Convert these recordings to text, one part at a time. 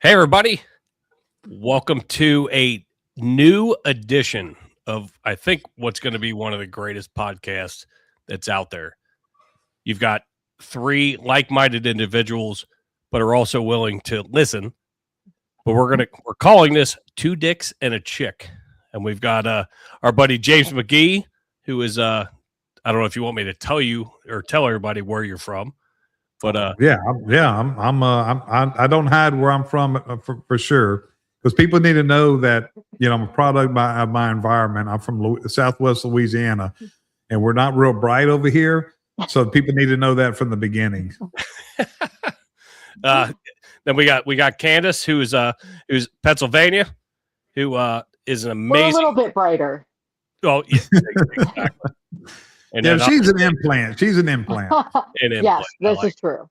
Hey, everybody. Welcome to a new edition of, I think, what's going to be one of the greatest podcasts that's out there. You've got three like-minded individuals, but are also willing to listen. But we're calling this Two Dicks and a Chick. And we've got our buddy James McGee, who is, I don't know if you want me to tell you or tell everybody where you're from. But I don't hide where I'm from for sure, because people need to know that I'm a product of my environment. I'm from Southwest Louisiana, and we're not real bright over here, so people need to know that from the beginning. Then we got Candace, who's Pennsylvania, who is an amazing. We're a little bit brighter. Oh, yeah, exactly. And yeah, she's an implant. She's an implant. Yes, this is true.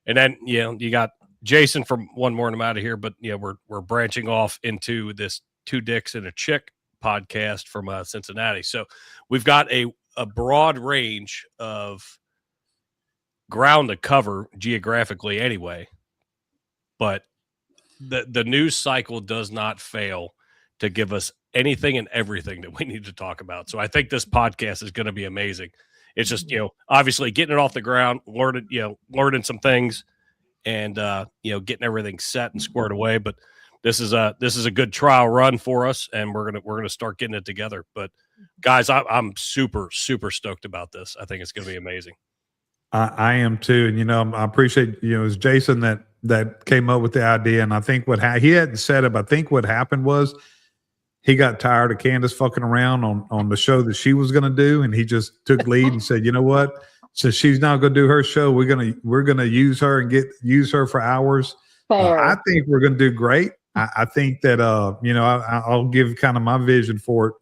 And then you got Jason from One More and I'm Out of Here, but we're branching off into this Two Dicks and a Chick podcast from Cincinnati. So we've got a broad range of ground to cover geographically anyway. But the news cycle does not fail to give us anything and everything that we need to talk about. So I think this podcast is going to be amazing. It's just, obviously getting it off the ground, learning some things and, getting everything set and squared away. But this is a good trial run for us, and we're going to start getting it together. But guys, I'm super, super stoked about this. I think it's going to be amazing. I am too. And, I appreciate, it was Jason that came up with the idea. And I think he hadn't said it, but I think what happened was, he got tired of Candace fucking around on the show that she was going to do, and he just took lead and said, "You know what? Since she's not going to do her show, we're gonna use her and use her for hours." I think we're going to do great. I think that I'll give kind of my vision for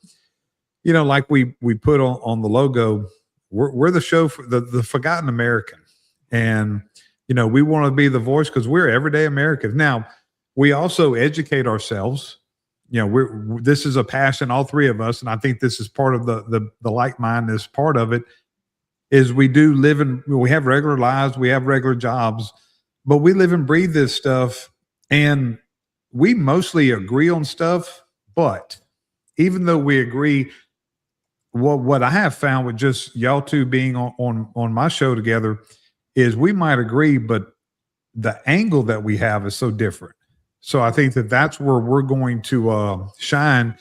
it. Like we put on the logo, we're the show for the forgotten American, and we want to be the voice because we're everyday Americans. Now we also educate ourselves. This is a passion, all three of us, and I think this is part of the like-mindedness part of it. Is we have regular lives, we have regular jobs, but we live and breathe this stuff, and we mostly agree on stuff. But even though we agree, what I have found with just y'all two being on my show together is we might agree, but the angle that we have is so different. So I think that's where we're going to shine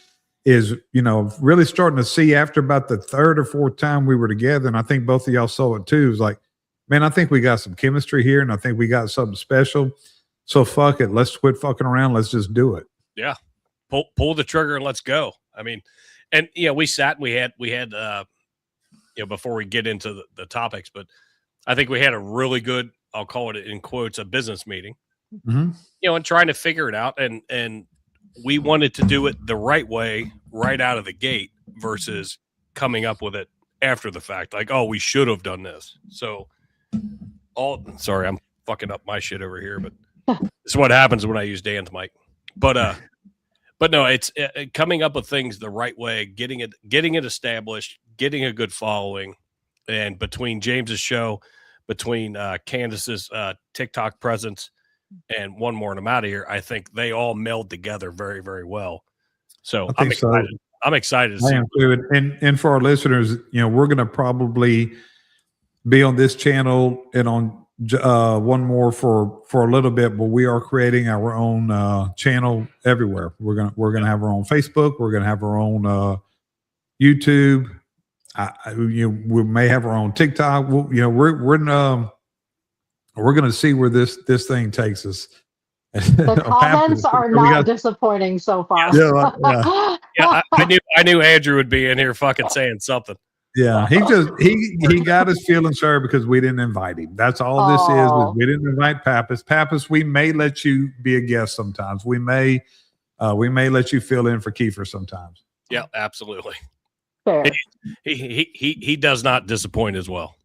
is, really starting to see after about the third or fourth time we were together. And I think both of y'all saw it too. It was like, man, I think we got some chemistry here and I think we got something special. So fuck it. Let's quit fucking around. Let's just do it. Yeah. Pull the trigger and let's go. I mean, and we sat and we had before we get into the topics, but I think we had a really good, I'll call it in quotes, a business meeting. Mm-hmm. And trying to figure it out. And we wanted to do it the right way right out of the gate versus coming up with it after the fact. Like, oh, we should have done this. So sorry, I'm fucking up my shit over here, but this is what happens when I use Dan's mic. But no, it's coming up with things the right way, getting it established, getting a good following. And between James's show, between Candace's TikTok presence, and One More and I'm Out of Here, I think they all meld together very, very well. So I'm excited. I'm excited to see. I am too. And for our listeners, we're going to probably be on this channel and on One More for a little bit, but we are creating our own channel everywhere. We're gonna have our own Facebook. We're gonna have our own YouTube. We may have our own TikTok. We're going to see where this thing takes us. The comments are not disappointing so far. Yeah, I knew Andrew would be in here fucking saying something. Yeah, he got his feelings hurt because we didn't invite him. That's all this is we didn't invite Pappas. Pappas, we may let you be a guest sometimes. We may let you fill in for Kiefer sometimes. Yeah, absolutely. Fair. He does not disappoint as well.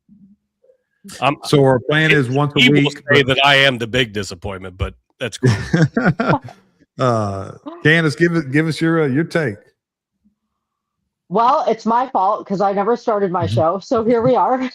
So our plan is once a week. Say that I am the big disappointment, but that's cool. Candace, give us your take. Well, it's my fault because I never started my show. So here we are.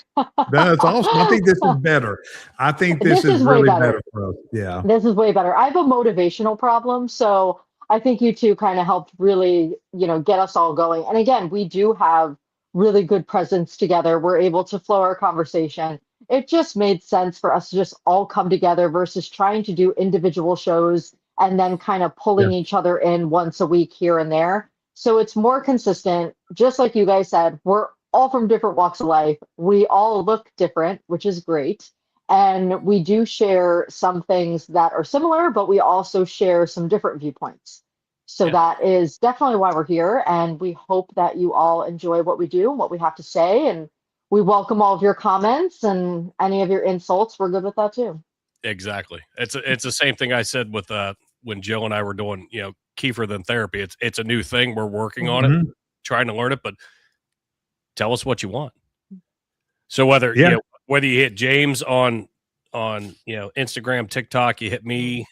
That's awesome. I think this is better. I think this This is is way really better. better for us. Yeah. This is way better. I have a motivational problem, so I think you two kind of helped really, get us all going. And again, we do have really good presence together. We're able to flow our conversation. It just made sense for us to just all come together versus trying to do individual shows and then kind of Yeah. pulling each other in once a week here and there. So it's more consistent. Just like you guys said, we're all from different walks of life. We all look different, which is great. And we do share some things that are similar, but we also share some different viewpoints. So Yeah. that is definitely why we're here. And we hope that you all enjoy what we do and what we have to say. And we welcome all of your comments and any of your insults. We're good with that too. Exactly. It's the same thing I said with when Jill and I were doing, Kiefer Than Therapy. It's a new thing. We're working on it, trying to learn it, but tell us what you want. So whether whether you hit James on Instagram, TikTok, you hit me,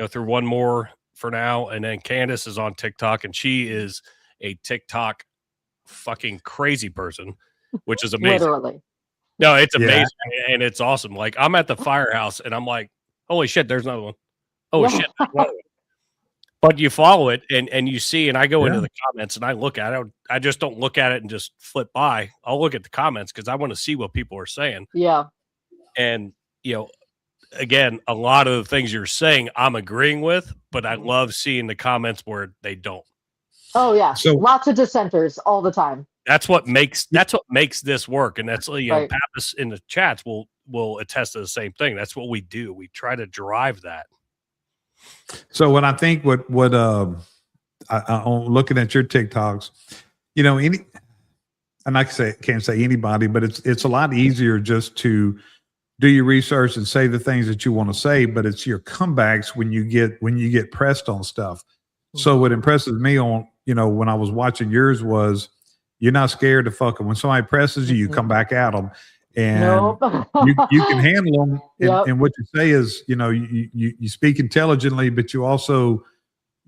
through one more for now, and then Candace is on TikTok, and she is a TikTok fucking crazy person, which is amazing. Literally. No, it's amazing and it's awesome. Like I'm at the firehouse and I'm like, holy shit, there's another one. Oh shit, there's another one. But you follow it and you see, and I go into the comments and I look at it. I just don't look at it and just flip by. I'll look at the comments because I want to see what people are saying. Yeah. And again, a lot of the things you're saying I'm agreeing with, but I love seeing the comments where they don't. Oh yeah. So lots of dissenters all the time. That's what makes this work. And that's Pappas in the chats will attest to the same thing. That's what we do. We try to drive that. So what I think I'm looking at your TikToks, and I can't say anybody, but it's a lot easier just to do your research and say the things that you want to say, but it's your comebacks when you get pressed on stuff. So what impresses me on, when I was watching yours was you're not scared to fucking, when somebody presses you, you come back at them. And you can handle them. And what you say is, you speak intelligently, but you also,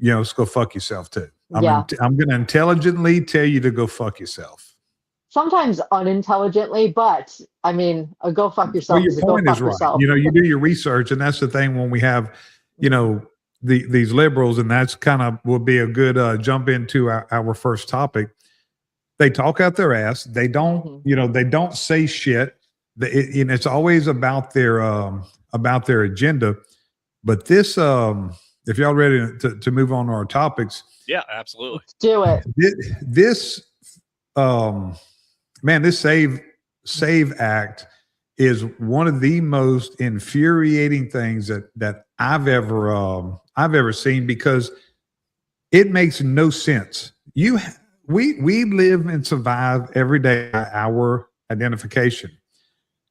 just go fuck yourself too. I'm going to intelligently tell you to go fuck yourself. Sometimes unintelligently, but I mean, a go fuck yourself. Well, your point is right. Yourself. You do your research, and that's the thing when we have, these liberals, and that's kind of will be a good jump into our first topic. They talk out their ass. They don't, they don't say shit. It's always about their agenda. But this, if y'all ready to move on to our topics, yeah, absolutely, let's do it. This, man, this Save Act is one of the most infuriating things that I've ever seen, because it makes no sense. We live and survive every day by our identification.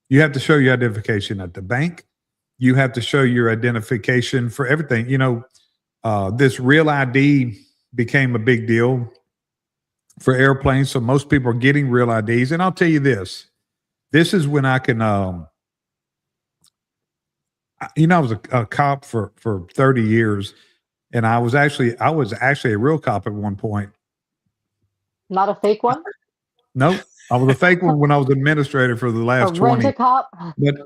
You have to show your identification at the bank. You have to show your identification for everything. This real ID became a big deal for airplanes. So most people are getting real IDs. And I'll tell you this is when I can, I was a cop for 30 years, and I was actually a real cop at one point. Not a fake one? No, I was a fake one when I was administrator for the last 20. Rent-a-cop? But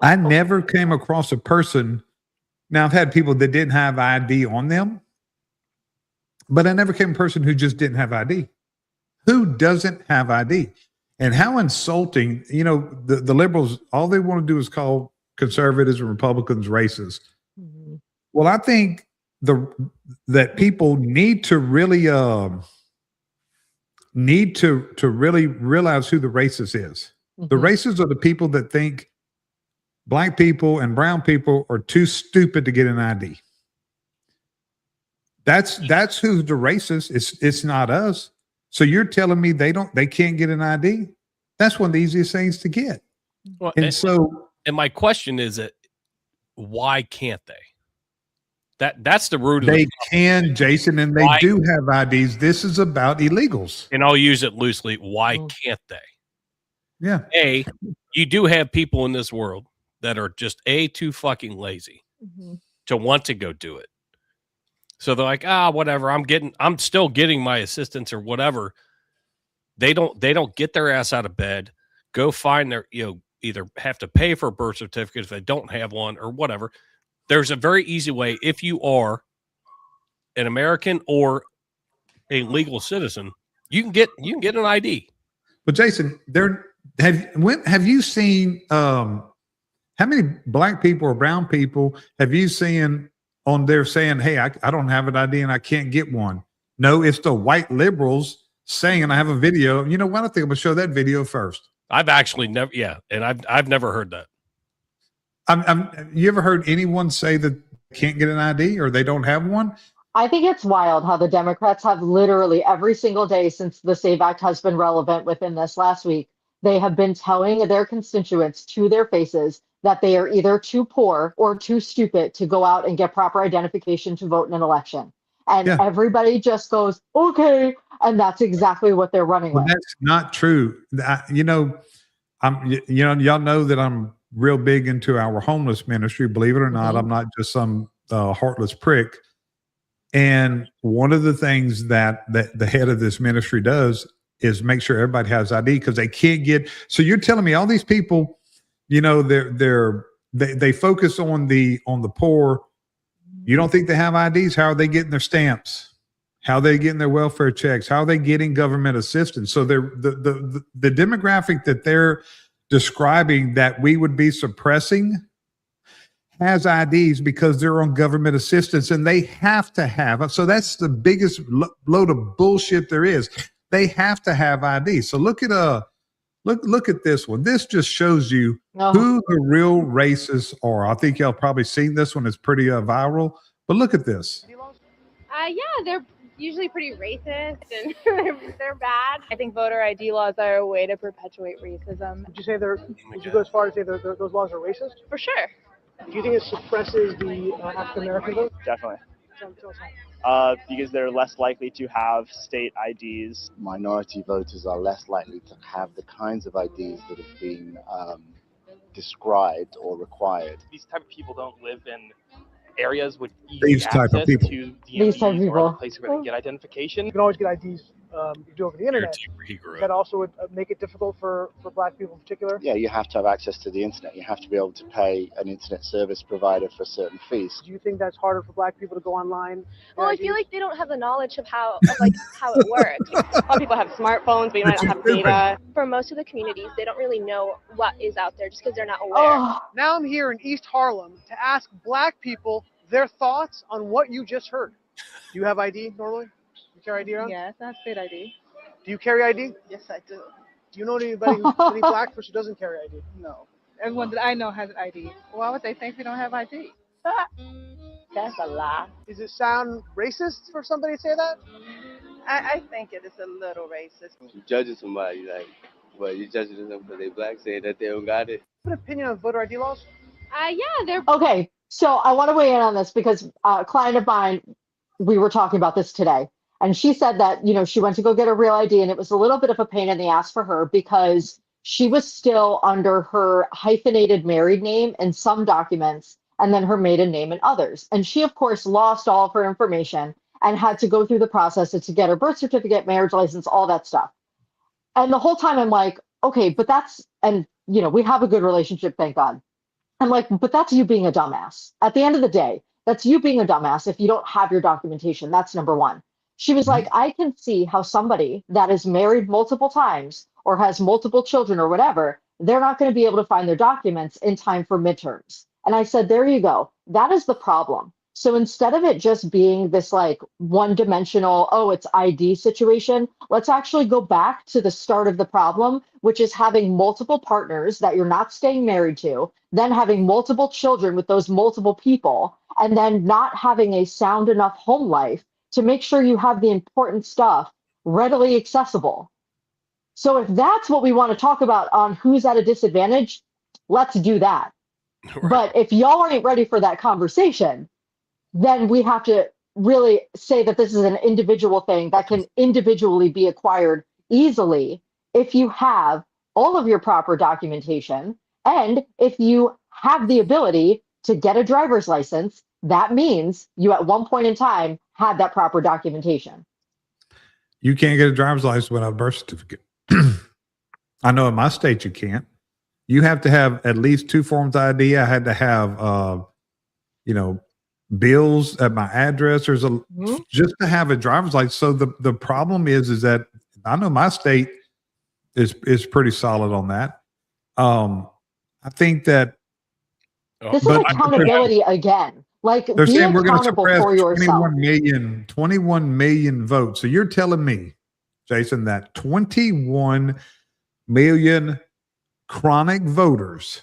I never came across a person. Now, I've had people that didn't have ID on them, but I never came a person who just didn't have ID. Who doesn't have ID? And how insulting, the liberals, all they want to do is call conservatives and Republicans racist. Mm-hmm. Well, I think that people need to really really realize who the racist is. Mm-hmm. The racists are the people that think black people and brown people are too stupid to get an ID. That's who's the racist. It's not us. So you're telling me they can't get an ID? That's one of the easiest things to get. Well, and my question is that why can't they? That's the root of they can, Jason, and they do have IDs. This is about illegals. And I'll use it loosely. Why can't they? Yeah. You do have people in this world that are just too fucking lazy to want to go do it. So they're like, whatever. I'm still getting my assistance or whatever. They don't get their ass out of bed, go find their, either have to pay for a birth certificate if they don't have one or whatever. There's a very easy way. If you are an American or a legal citizen, you can get an ID. But Jason, have you seen how many black people or brown people have you seen on there saying, hey, I don't have an ID and I can't get one? No, it's the white liberals saying, and I have a video. You know what? I think I'm gonna show that video first. I've actually never, and I've never heard that. You ever heard anyone say that they can't get an ID or they don't have one? I think it's wild how the Democrats have literally every single day since the SAVE Act has been relevant within this last week, they have been telling their constituents to their faces that they are either too poor or too stupid to go out and get proper identification to vote in an election. And everybody just goes, okay. And that's exactly what they're running with. That's not true. Y'all know that I'm real big into our homeless ministry. Believe it or not, I'm not just some heartless prick. And one of the things that the head of this ministry does is make sure everybody has ID because they can't get. So you're telling me all these people, they focus on the poor. You don't think they have IDs? How are they getting their stamps? How are they getting their welfare checks? How are they getting government assistance? So the demographic that they're describing that we would be suppressing has IDs because they're on government assistance and they have to have. So that's the biggest load of bullshit there is. They have to have IDs. So look at this one. This just shows you who the real racists are. I think y'all probably seen this one. It's pretty viral. But look at this. Yeah, they're usually pretty racist and they're bad. I think voter ID laws are a way to perpetuate racism. Would you go as far as say those laws are racist? For sure. Do you think it suppresses the African American vote? Definitely. Because they're less likely to have state IDs. Minority voters are less likely to have the kinds of IDs that have been described or required. These type of people don't live in areas with easy These type of access people. to These type of DMVs or people. other places where they can get identification. You can always get IDs if you do over the internet. That also would make it difficult for black people in particular. Yeah, you have to have access to the internet. You have to be able to pay an internet service provider for certain fees. Do you think that's harder for black people to go online? Well, I feel like they don't have the knowledge of how it works. A lot of people have smartphones, but you might not have data. For most of the communities, they don't really know what is out there just because they're not aware. Now I'm here in East Harlem to ask black people their thoughts on what you just heard. Do you have ID normally? You carry ID around? Yes, I have state ID. Do you carry ID? Yes, I do. Do you know anybody any black person who doesn't carry ID? No. Everyone that I know has an ID. Why would they think we don't have ID? That's a lie. Does it sound racist for somebody to say that? I think it is a little racist. You judging somebody you judging them because they black, saying that they don't got it. What opinion on voter ID laws? Yeah, they're Okay, so I want to weigh in on this because a client of mine, we were talking about this today. And she said that, she went to go get a real ID and it was a little bit of a pain in the ass for her because she was still under her hyphenated married name in some documents and then her maiden name in others. And she, of course, lost all of her information and had to go through the process to get her birth certificate, marriage license, all that stuff. And the whole time I'm like, okay, but we have a good relationship, thank God. I'm like, but that's you being a dumbass. At the end of the day, that's you being a dumbass if you don't have your documentation. That's number one. She was like, I can see how somebody that is married multiple times or has multiple children or whatever, they're not going to be able to find their documents in time for midterms. And I said, there you go. That is the problem. So instead of it just being this one-dimensional, it's ID situation, let's actually go back to the start of the problem, which is having multiple partners that you're not staying married to, then having multiple children with those multiple people, and then not having a sound enough home life to make sure you have the important stuff readily accessible. So if that's what we want to talk about on who's at a disadvantage, let's do that. Right. But if y'all aren't ready for that conversation, then we have to really say that this is an individual thing that can individually be acquired easily if you have all of your proper documentation and if you have the ability to get a driver's license. That means you at one point in time had that proper documentation. You can't get a driver's license without a birth certificate. I know in my state you can't. You have to have at least 2 forms of ID. I had to have, bills at my address. There's just to have a driver's license. So the problem is that I know my state is pretty solid on that. I think that this is accountability again. Like, they're be saying we're going to accountable suppress for yourself. 21 million votes. So you're telling me, Jason, that 21 million chronic voters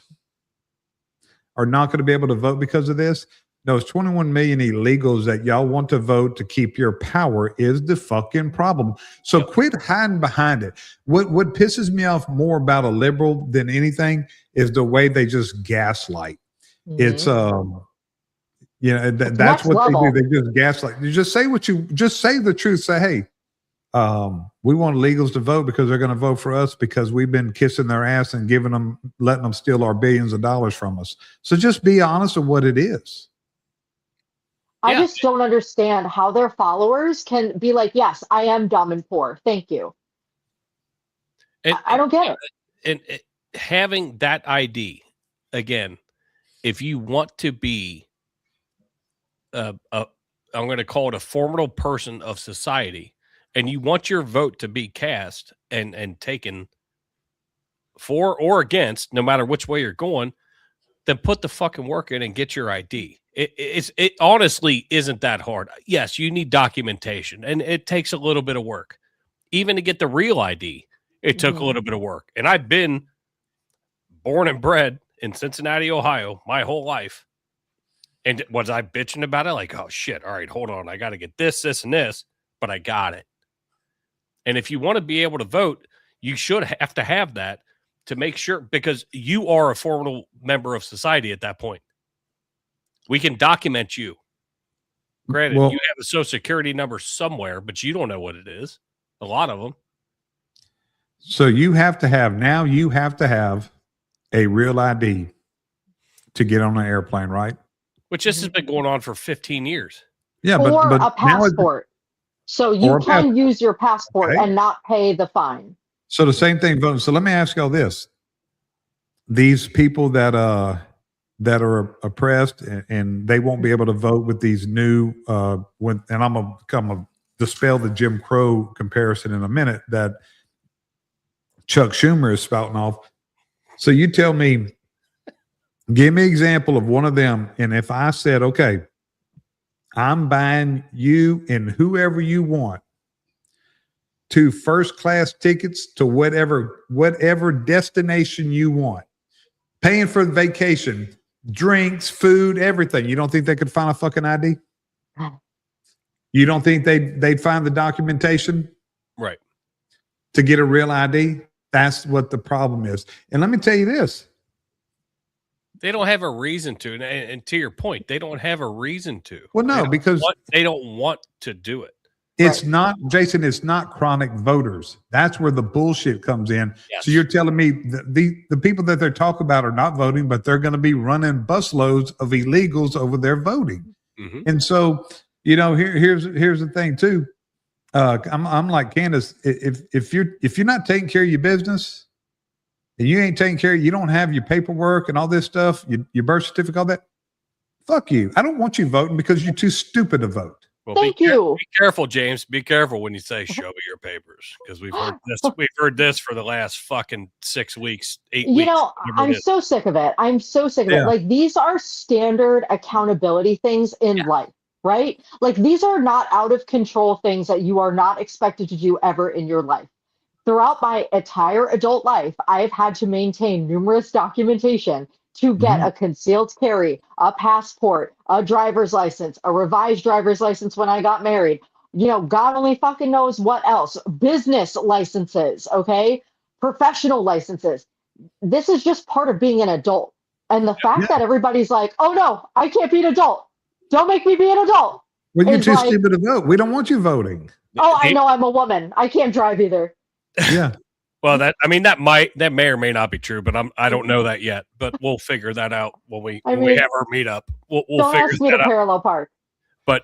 are not going to be able to vote because of this? No, it's 21 million illegals that y'all want to vote to keep your power is the fucking problem. So quit hiding behind it. What pisses me off more about a liberal than anything is the way they just gaslight. It's that's what level. They do. They just gaslight. You just say just say the truth. Say, hey, we want illegals to vote because they're going to vote for us because we've been kissing their ass and letting them steal our billions of dollars from us. So just be honest with what it is. I just don't understand how their followers can be like, yes, I am dumb and poor. Thank you. I don't get it. And having that ID, again, if you want to be I'm going to call it a formidable person of society, and you want your vote to be cast and taken for or against, no matter which way you're going, then put the fucking work in and get your ID. It honestly isn't that hard. Yes, you need documentation, and it takes a little bit of work. Even to get the real ID, it took a little bit of work. And I've been born and bred in Cincinnati, Ohio, my whole life. And was I bitching about it? Like, oh, shit, all right, hold on. I got to get this, and this, but I got it. And if you want to be able to vote, you should have to have that to make sure, because you are a formidable member of society at that point. We can document you. Granted, you have a social security number somewhere, but you don't know what it is. A lot of them. So you have to have a real ID to get on an airplane, right? Which this has been going on for 15 years. Yeah, or a passport. So you can use your passport and not pay the fine. So the same thing voting. So let me ask y'all this. These people that are oppressed and they won't be able to vote with these new and I'm gonna dispel the Jim Crow comparison in a minute that Chuck Schumer is spouting off. So you tell me, give me an example of one of them, and if I said, okay, I'm buying you and whoever you want 2 first-class tickets to whatever destination you want, paying for the vacation, drinks, food, everything. You don't think they could find a fucking ID? You don't think they'd find the documentation? Right. To get a real ID? That's what the problem is. And let me tell you this. They don't have a reason to. And to your point, they don't have a reason to. Well, no, because they don't want to do it. It's not, Jason, it's not chronic voters. That's where the bullshit comes in. Yes. So you're telling me the people that they're talking about are not voting, but they're going to be running busloads of illegals over there voting. Mm-hmm. And so, here's the thing too. I'm like Candace. If you're not taking care of your business and you ain't taking care, you don't have your paperwork and all this stuff, your birth certificate, all that. Fuck you. I don't want you voting because you're too stupid to vote. Well, Thank you. Be careful, James. Be careful when you say "show me your papers," because we've heard this. We've heard this for the last fucking 6 weeks, 8 weeks. I'm so sick of it. I'm so sick of it. Like, these are standard accountability things in life, right? Like, these are not out of control things that you are not expected to do ever in your life. Throughout my entire adult life, I've had to maintain numerous documentation to get a concealed carry, a passport, a driver's license, a revised driver's license when I got married. God only fucking knows what else. Business licenses, okay? Professional licenses. This is just part of being an adult. And the fact that everybody's like, oh no, I can't be an adult. Don't make me be an adult. Well, you're too stupid to vote. We don't want you voting. Oh, I know I'm a woman. I can't drive either. Yeah. Well, that may or may not be true, but I don't know that yet. But we'll figure that out when we have our meeweup. We'll don't figure ask me to parallel park. But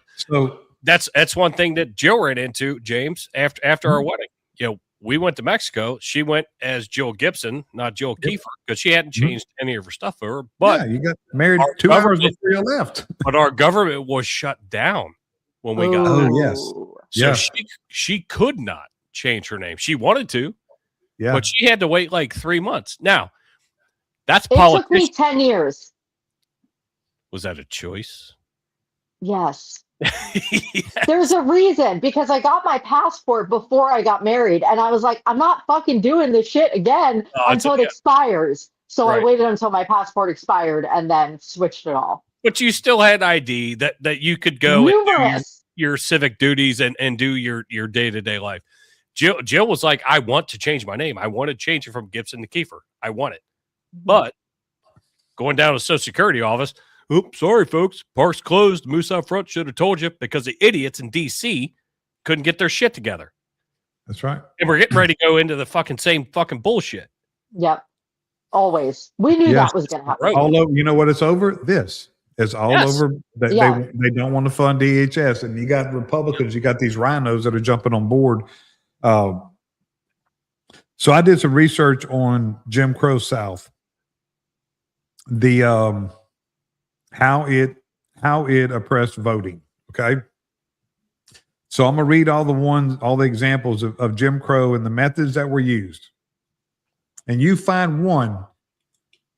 that's one thing that Jill ran into, James, after our wedding. We went to Mexico. She went as Jill Gibson, not Jill Kiefer, because she hadn't changed any of her stuff for her. But you got married 2 hours before you left. But our government was shut down when we got there. Oh, yes. So she could not change her name. She wanted to, yeah, but she had to wait like 3 months. Now, that's It took me 10 years. Was that a choice? Yes. Yes. There's a reason, because I got my passport before I got married, and I was like, I'm not fucking doing this shit again until it expires. So I waited until my passport expired and then switched it all. But you still had ID that you could go and do your civic duties and do your day-to-day life. Jill was like, I want to change my name. I want to change it from Gibson to Kiefer. I want it. But going down to the Social Security office, oops, sorry, folks. Park's closed. Moose out front should have told you, because the idiots in D.C. couldn't get their shit together. That's right. And we're getting ready to go into the same bullshit. Yep. Always. We knew that was going to happen. All over, you know what it's over? This. It's all over. They don't want to fund DHS. And you got Republicans, you got these rhinos that are jumping on board. So I did some research on Jim Crow South. The how it oppressed voting. Okay. So I'm gonna read all the examples of Jim Crow and the methods that were used. And you find one,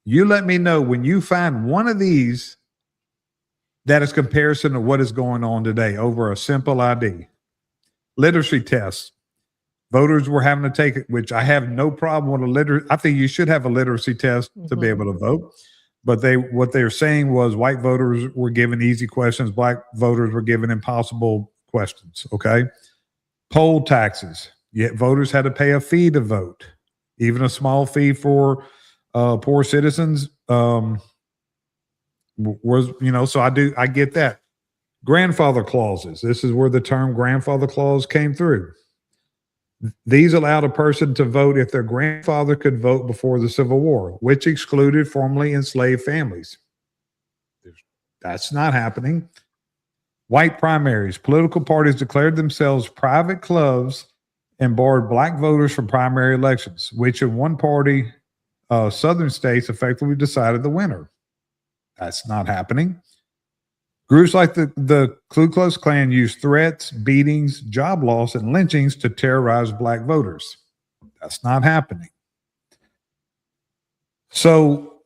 you let me know when you find one of these that is comparison to what is going on today over a simple ID. Literacy tests. Voters were having to take it, which I have no problem with I think you should have a literacy test to be able to vote. But what they were saying was white voters were given easy questions, black voters were given impossible questions. Okay. Poll taxes. Yet voters had to pay a fee to vote, even a small fee for poor citizens. So I get that. Grandfather clauses. This is where the term grandfather clause came through. These allowed a person to vote if their grandfather could vote before the Civil War, which excluded formerly enslaved families. That's not happening. White primaries. Political parties declared themselves private clubs and barred black voters from primary elections, which in one party, southern states effectively decided the winner. That's not happening. Groups like the Ku Klux Klan used threats, beatings, job loss, and lynchings to terrorize black voters. That's not happening. So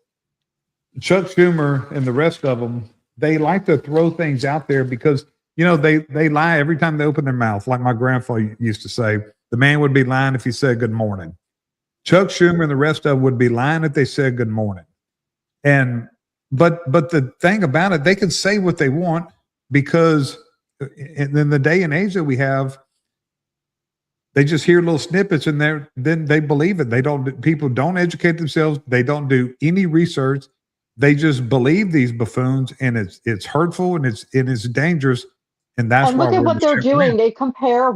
Chuck Schumer and the rest of them, they like to throw things out there because, they lie every time they open their mouth. Like my grandfather used to say, the man would be lying if he said good morning. Chuck Schumer and the rest of them would be lying if they said good morning. But the thing about it, they can say what they want because in the day and age that we have, they just hear little snippets and then they believe it. People don't educate themselves. They don't do any research. They just believe these buffoons, and it's hurtful and it's dangerous. And that's and look at what they're doing. They compare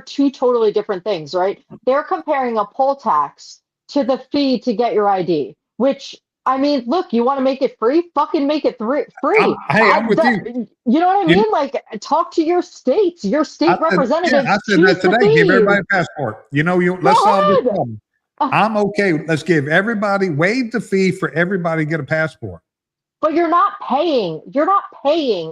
two totally different things, right? They're comparing a poll tax to the fee to get your ID, which, I mean, look, you want to make it free? Fucking make it free. I'm with you. You know what I mean? Like, talk to your states, your state representatives. I said that today. Give everybody a passport. Let's solve this problem. I'm okay. Let's give everybody, waive the fee for everybody to get a passport. But you're not paying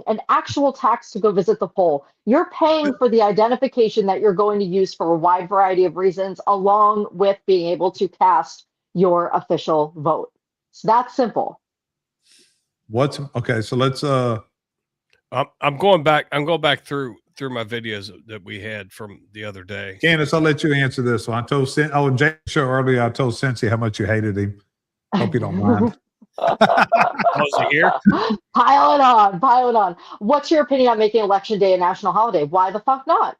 an actual tax to go visit the poll. You're paying for the identification that you're going to use for a wide variety of reasons, along with being able to cast your official vote. It's that simple. Okay? So let's. I'm going back through my videos that we had from the other day. Candace, I'll let you answer this one. I told Jay's show earlier. I told Cincy how much you hated him. Hope you don't mind. Was he here? Pile it on. What's your opinion on making Election Day a national holiday? Why the fuck not?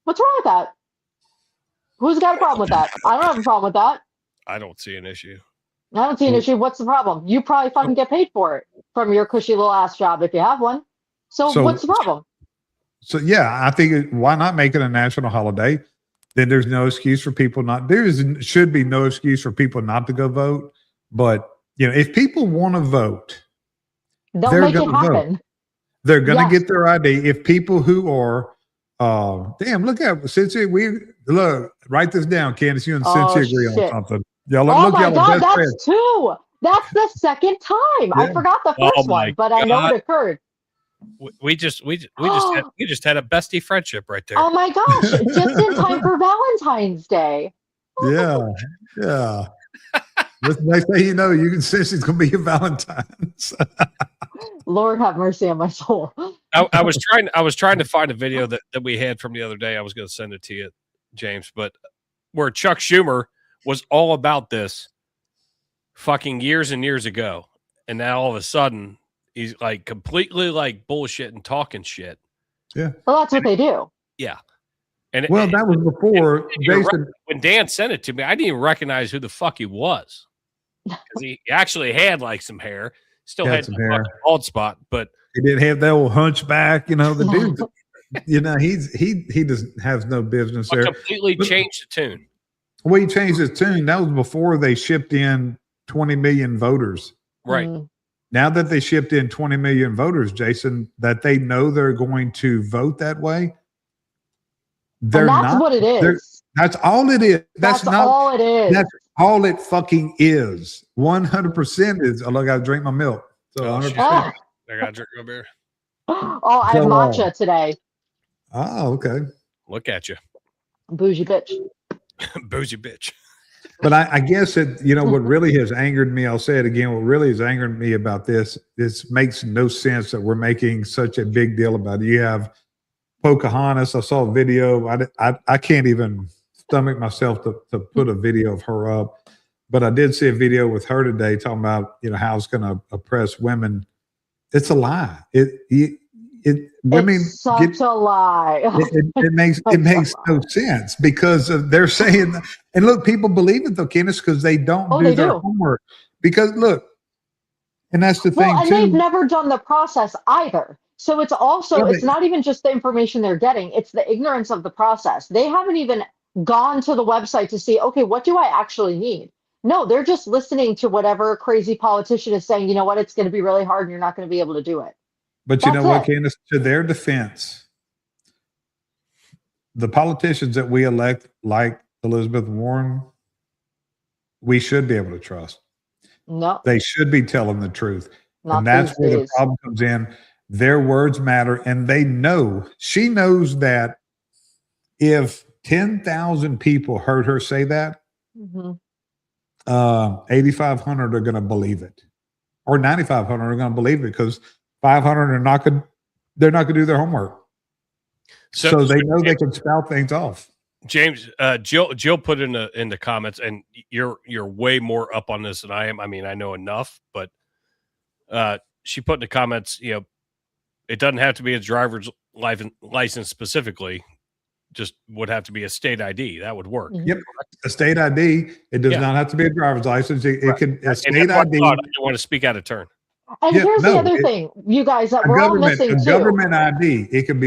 What's wrong with that? Who's got a problem with that? I don't have a problem with that. I don't see an issue. I don't see an issue. What's the problem? You probably fucking get paid for it from your cushy little ass job if you have one. So what's the problem? So yeah, I think why not make it a national holiday? Then there's no excuse for people not. Should be no excuse for people not to go vote. But if people want to vote, they'll make it happen. They're going to Yes. get their ID. If people who are, damn, look at Cynthia. Look, write this down, Candace. You and Cynthia agree on Shit. something. Y'all Oh look, my y'all are God, best that's friends. 2. That's the second time. I Yeah. forgot the Oh first my one, but I know it occurred. We just had a bestie friendship right there. Oh my gosh, just in time for Valentine's Day. Yeah. This next thing you know, you can say she's going to be your Valentine's. Lord have mercy on my soul. I was trying to find a video that we had from the other day. I was going to send it to you, James, but where Chuck Schumer was all about this fucking years and years ago, and now all of a sudden he's like completely like bullshit and talking shit. Yeah. Well, that's what they do. Yeah. And well, that was before Jason. When Dan sent it to me, I didn't even recognize who the fuck he was. Because he actually had like some hair, still had some hair, bald spot, but he didn't have that old hunchback. You know, the dude. You know, he doesn't has no business there. Completely changed the tune. Well, he changed his tune. That was before they shipped in 20 million voters. Right. Now that they shipped in 20 million voters, Jason, that they know they're going to vote that way. And that's what it is. That's all it is. That's not all it is. That's all it fucking is. 100% is. Oh, look, I got to drink my milk. So 100%. I got to drink my beer. Oh, I have matcha today. Oh, okay. Look at you. Bougie bitch. Bougie bitch. But I guess it, you know, what really has angered me, I'll say it again, what really has angered me about this makes no sense that we're making such a big deal about it. You have Pocahontas. I saw a video. I can't even stomach myself to put a video of her up, but I did see a video with her today talking about, you know, how it's going to oppress women. It's a lie. Women it's such a lie. It makes no sense because they're saying, and look, people believe it though, Candace, because they don't do their homework. Because look, and that's the thing and too. they've never done the process either. So it's also it's not even just the information they're getting; it's the ignorance of the process. They haven't even gone to the website to see, okay, what do I actually need? No, they're just listening to whatever crazy politician is saying. You know what? It's going to be really hard, and you're not going to be able to do it. But you know what, Candace, to their defense, the politicians that we elect, like Elizabeth Warren, we should be able to trust. No. They should be telling the truth. Not and that's where days. the problem comes in. Their words matter. And they know, she knows that if 10,000 people heard her say that, 8,500 are going to believe it. Or 9,500 are going to believe it because 500 are not going. They're not going to do their homework, so they know they can spout things off. James, Jill put in the comments, and you're way more up on this than I am. I mean, I know enough, but she put in the comments, you know, it doesn't have to be a driver's license specifically. Just would have to be a state ID. That would work. Yep, a state ID. It does not have to be a driver's license. It can a state ID. I don't want to speak out of turn. And here's the other thing, you guys, that we're all missing too. Government ID. It can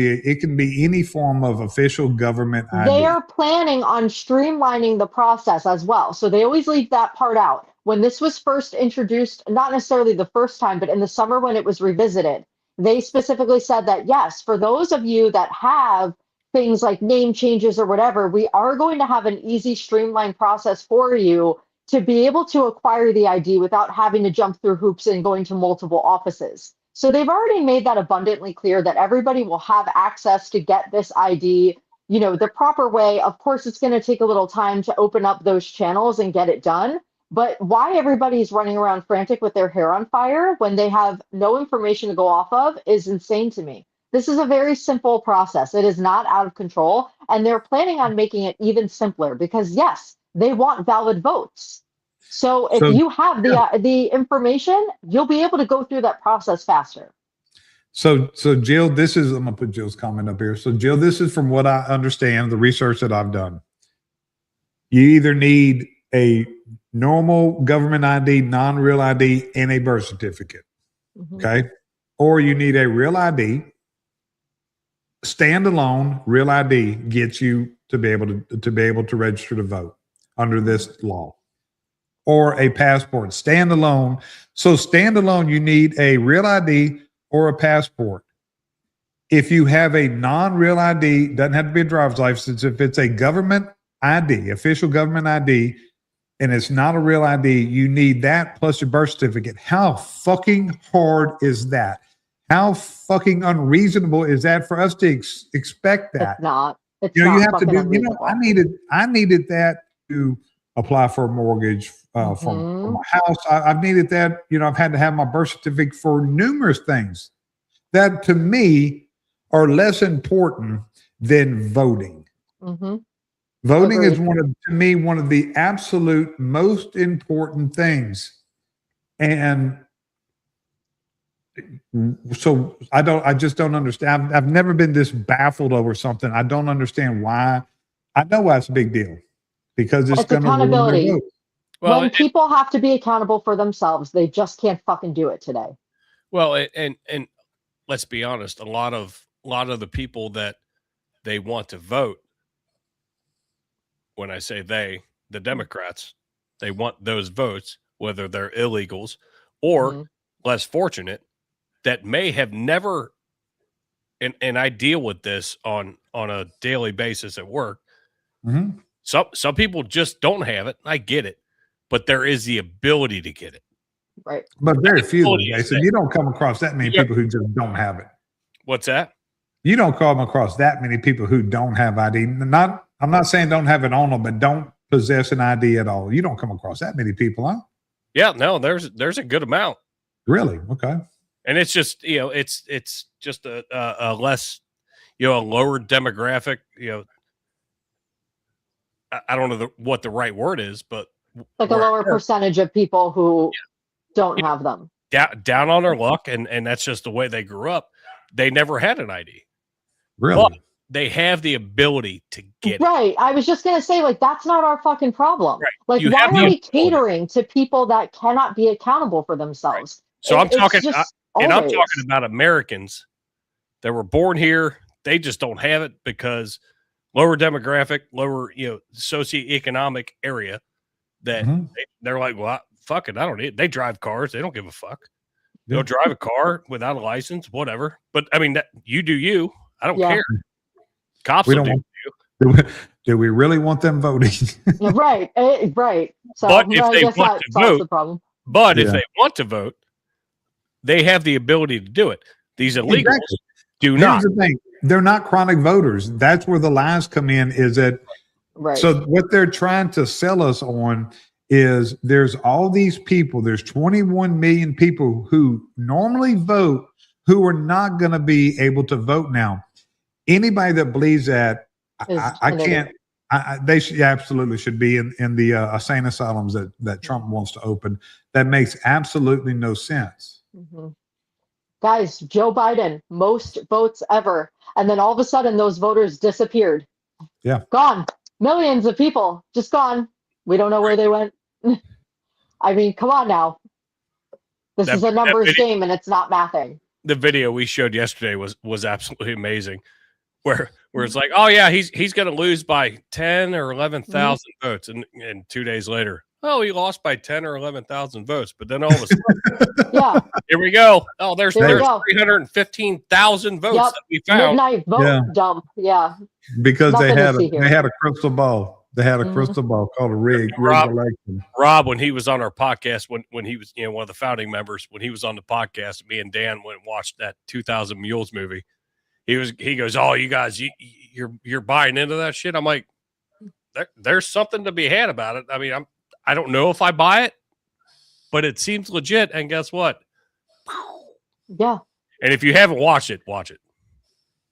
be any form of official government ID. They are planning on streamlining the process as well. So they always leave that part out. When this was first introduced, not necessarily the first time, but in the summer when it was revisited, they specifically said that, yes, for those of you that have things like name changes or whatever, we are going to have an easy, streamlined process for you to be able to acquire the ID without having to jump through hoops and going to multiple offices. So they've already made that abundantly clear that everybody will have access to get this ID, you know, the proper way. Of course, it's going to take a little time to open up those channels and get it done. But why everybody's running around frantic with their hair on fire when they have no information to go off of is insane to me. This is a very simple process. It is not out of control. And they're planning on making it even simpler because, yes, they want valid votes. So if you have the information, you'll be able to go through that process faster. So Jill, I'm going to put Jill's comment up here. So Jill, this is from what I understand, the research that I've done. You either need a normal government ID, non-real ID, and a birth certificate. Okay. Or you need a real ID. Standalone real ID gets you to be able to register to vote under this law, or a passport. Standalone. So standalone, you need a real ID or a passport. if you have a non-real ID, doesn't have to be a driver's license. If it's a government ID, official government ID, and it's not a real ID, you need that plus your birth certificate. How fucking hard is that? How fucking unreasonable is that for us to expect that? It's not. It's you not have to fucking do. unreasonable. I needed that to apply for a mortgage for my house. I've needed that. I've had to have my birth certificate for numerous things that, to me, are less important than voting. Voting is to me one of the absolute most important things, and so I just don't understand. I've never been this baffled over something. I don't understand why. I know why it's a big deal, because it's going to ruin their vote. Well, when people have to be accountable for themselves, they just can't fucking do it today. Well, and let's be honest, a lot of the people that they want to vote, when I say the Democrats, they want those votes, whether they're illegals or less fortunate, that may have never, and I deal with this on a daily basis at work. Some people just don't have it. I get it, but there is the ability to get it. Right. But very few, Jason. You don't come across that many people who just don't have it. What's that? You don't come across that many people who don't have ID. I'm not saying don't have it on them, but don't possess an ID at all. You don't come across that many people, huh? Yeah, no, there's a good amount. Really? Okay. And it's just, it's just a less, a lower demographic, I don't know what the right word is, but like a lower percentage of people who don't have them. Down on their luck, and that's just the way they grew up. They never had an ID. Really? But they have the ability to get it. Right. I was just going to say, that's not our fucking problem. Right. Like, why are we catering to people that cannot be accountable for themselves? Right. So I'm talking about Americans that were born here. They just don't have it because lower demographic, lower, socioeconomic area that they're like, well, fuck it. I don't need it. They drive cars. They don't give a fuck. They'll drive a car without a license, whatever. But I mean, you do you. I don't care. Cops will do you. Do we really want them voting? Right. Right. So but if they want to vote, the problem. But if they want to vote, they have the ability to do it. These illegals do not. Here's the thing. They're not chronic voters. That's where the lies come in, is that so what they're trying to sell us on is there's all these people, there's 21 million people who normally vote who are not going to be able to vote now. Anybody that believes that, I can't. They absolutely should be in the insane asylums that Trump wants to open. That makes absolutely no sense. Guys, Joe Biden, most votes ever. And then all of a sudden, those voters disappeared. Yeah. Gone. Millions of people just gone. We don't know where they went. I mean, come on now. This is a numbers game, and it's not mathing. The video we showed yesterday was absolutely amazing. Where it's like, oh yeah, he's going to lose by 10 or 11,000 votes, and 2 days later, oh, he lost by 10 or 11,000 votes. But then all of a sudden, here we go. Oh, there's 315,000 votes that we found. Midnight vote dump. Yeah, because they had a crystal ball. They had a crystal ball called a rigged election. Rob, when he was on our podcast, when he was one of the founding members, when he was on the podcast, me and Dan went and watched that 2000 Mules movie. He goes, oh, you guys, you're buying into that shit. I'm like, there's something to be had about it. I mean, I don't know if I buy it, but it seems legit. And guess what? Yeah. And if you haven't watched it, watch it.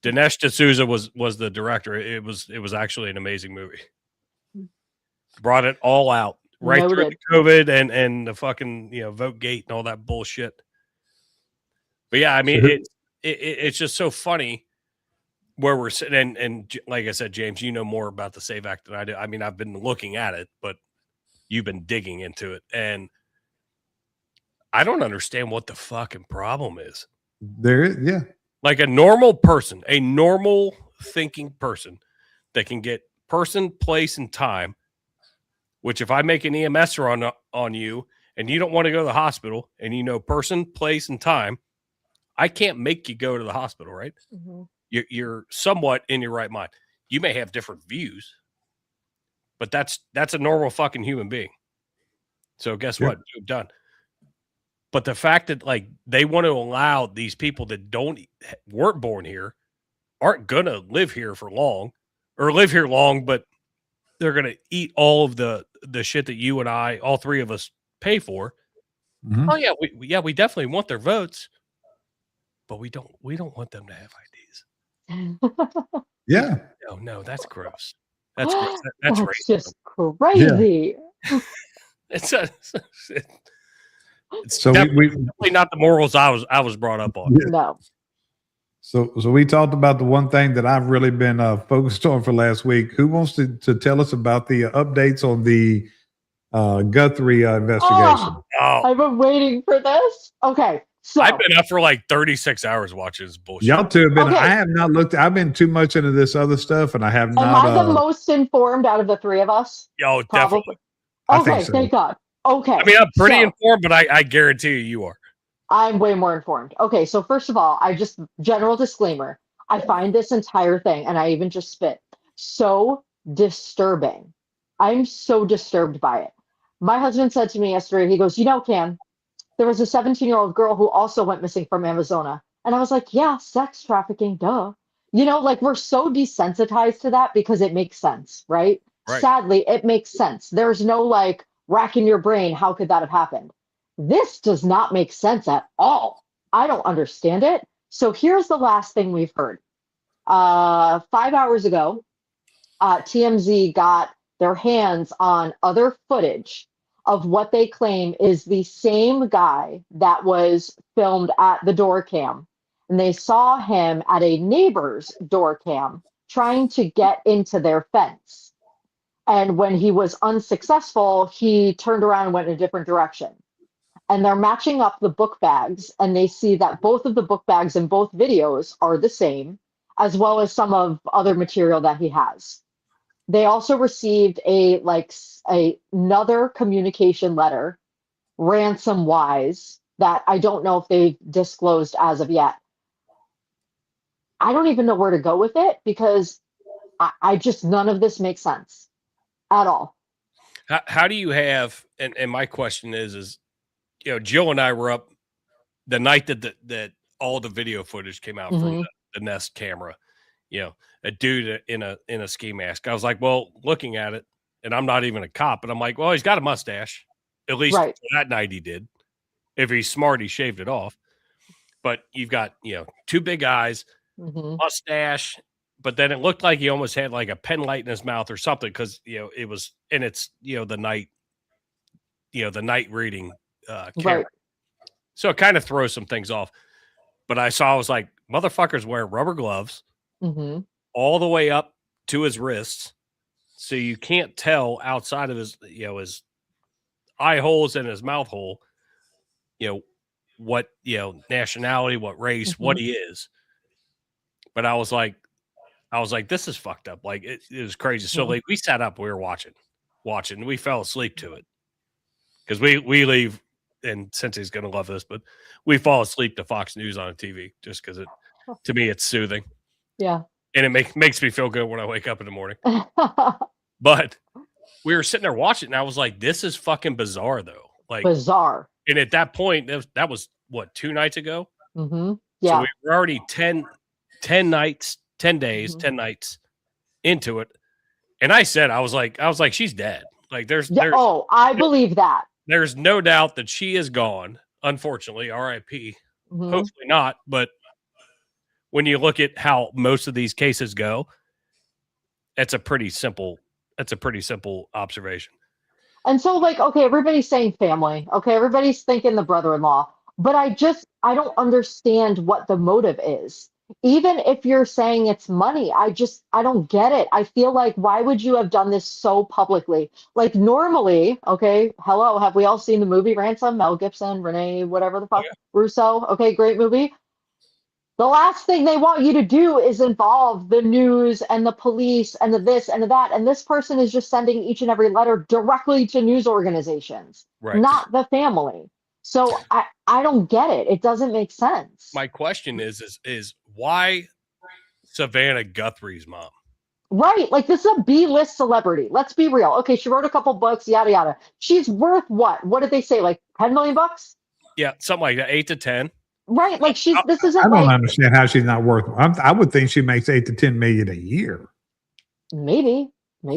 Dinesh D'Souza was the director. It was actually an amazing movie. Brought it all out right through the COVID and the fucking vote gate and all that bullshit. But yeah, I mean it's just so funny where we're sitting and like I said, James, you know more about the SAVE Act than I do. I mean, I've been looking at it, but you've been digging into it, and I don't understand what the fucking problem is. Like a normal person, a normal thinking person that can get person, place, and time. Which if I make an EMS run on you and you don't want to go to the hospital and person, place, and time, I can't make you go to the hospital, right? you're somewhat in your right mind. You may have different views, but that's a normal fucking human being. So guess what? You've done. But the fact that like they want to allow these people that weren't born here, aren't gonna live here for long, or live here long, but they're gonna eat all of the shit that you and I, all three of us, pay for. Mhm. Oh yeah, we definitely want their votes, but we don't want them to have IDs. Yeah. No, that's gross. That's gross. That's That's racism. just crazy. It's So definitely not the morals I was brought up on. No. So we talked about the one thing that I've really been focused on for last week. Who wants to tell us about the updates on the Guthrie investigation? Oh, I've been waiting for this. Okay. So I've been up for like 36 hours watching this bullshit. Y'all two have been. Okay. I have not looked. I've been too much into this other stuff, and I have am not. I the most informed out of the three of us? Yo, Probably. definitely. I Okay, think so. thank God. Okay. I mean, I'm pretty so- informed, but I guarantee you are. I'm way more informed. Okay, so first of all, general disclaimer, I find this entire thing, and I even just spit, so disturbing. I'm so disturbed by it. My husband said to me yesterday, he goes, Cam, there was a 17-year-old girl who also went missing from Arizona. And I was like, yeah, sex trafficking, duh. Like we're so desensitized to that because it makes sense, right? Right. Sadly, it makes sense. There's no like racking your brain. How could that have happened? This does not make sense at all. I don't understand it. So here's the last thing we've heard. 5 hours ago, TMZ got their hands on other footage of what they claim is the same guy that was filmed at the door cam. And they saw him at a neighbor's door cam trying to get into their fence. And when he was unsuccessful, he turned around and went in a different direction. And they're matching up the book bags, and they see that both of the book bags in both videos are the same, as well as some of other material that he has. They also received another communication letter, ransom wise, that I don't know if they've disclosed as of yet. I don't even know where to go with it because I just, none of this makes sense at all. How do you have, and my question is, Jill and I were up the night that all the video footage came out from the Nest camera, a dude in a ski mask. I was like, well, looking at it, and I'm not even a cop, but I'm like, well, he's got a mustache. At least Right. that night he did. If he's smart, he shaved it off. But you've got, two big eyes, mustache, but then it looked like he almost had like a pen light in his mouth or something because, it was, and it's, the night reading camera. Right. So it kind of throws some things off. But I was like, motherfucker's wearing rubber gloves all the way up to his wrists. So you can't tell outside of his, his eye holes and his mouth hole, what, nationality, what race, what he is. But I was like, this is fucked up. Like it was crazy. So like we sat up, we were watching, we fell asleep to it. Because we leave, and Cincy's going to love this, but we fall asleep to Fox News on TV just because to me, it's soothing. Yeah. And it makes me feel good when I wake up in the morning. But we were sitting there watching, and I was like, this is fucking bizarre, though. Like bizarre. And at that point, that was what, 2 nights ago? Yeah. So we were already 10 nights, 10 days, 10 nights into it. And I was like, she's dead. Like there's I believe that. There's no doubt that she is gone, unfortunately, RIP. Hopefully not, but when you look at how most of these cases go, that's a pretty simple observation. And so like, okay, everybody's saying family. Okay, everybody's thinking the brother-in-law, but I don't understand what the motive is. Even if you're saying it's money, I don't get it. I feel like, why would you have done this so publicly? Like normally, okay, hello, have we all seen the movie Ransom? Mel Gibson, Renee, whatever the fuck, Russo. Okay, great movie. The last thing they want you to do is involve the news and the police and the this and the that. And this person is just sending each and every letter directly to news organizations, not the family. So I don't get it. It doesn't make sense. My question is why Savannah Guthrie's mom. Right. Like, this is a B-list celebrity. Let's be real. Okay, she wrote a couple books, yada, yada. She's worth what? What did they say? Like 10 million bucks? Yeah, something like that, 8 to 10. Right. Like, this isn't I don't like, understand how she's not worth. I would think she makes 8 to 10 million a year. maybe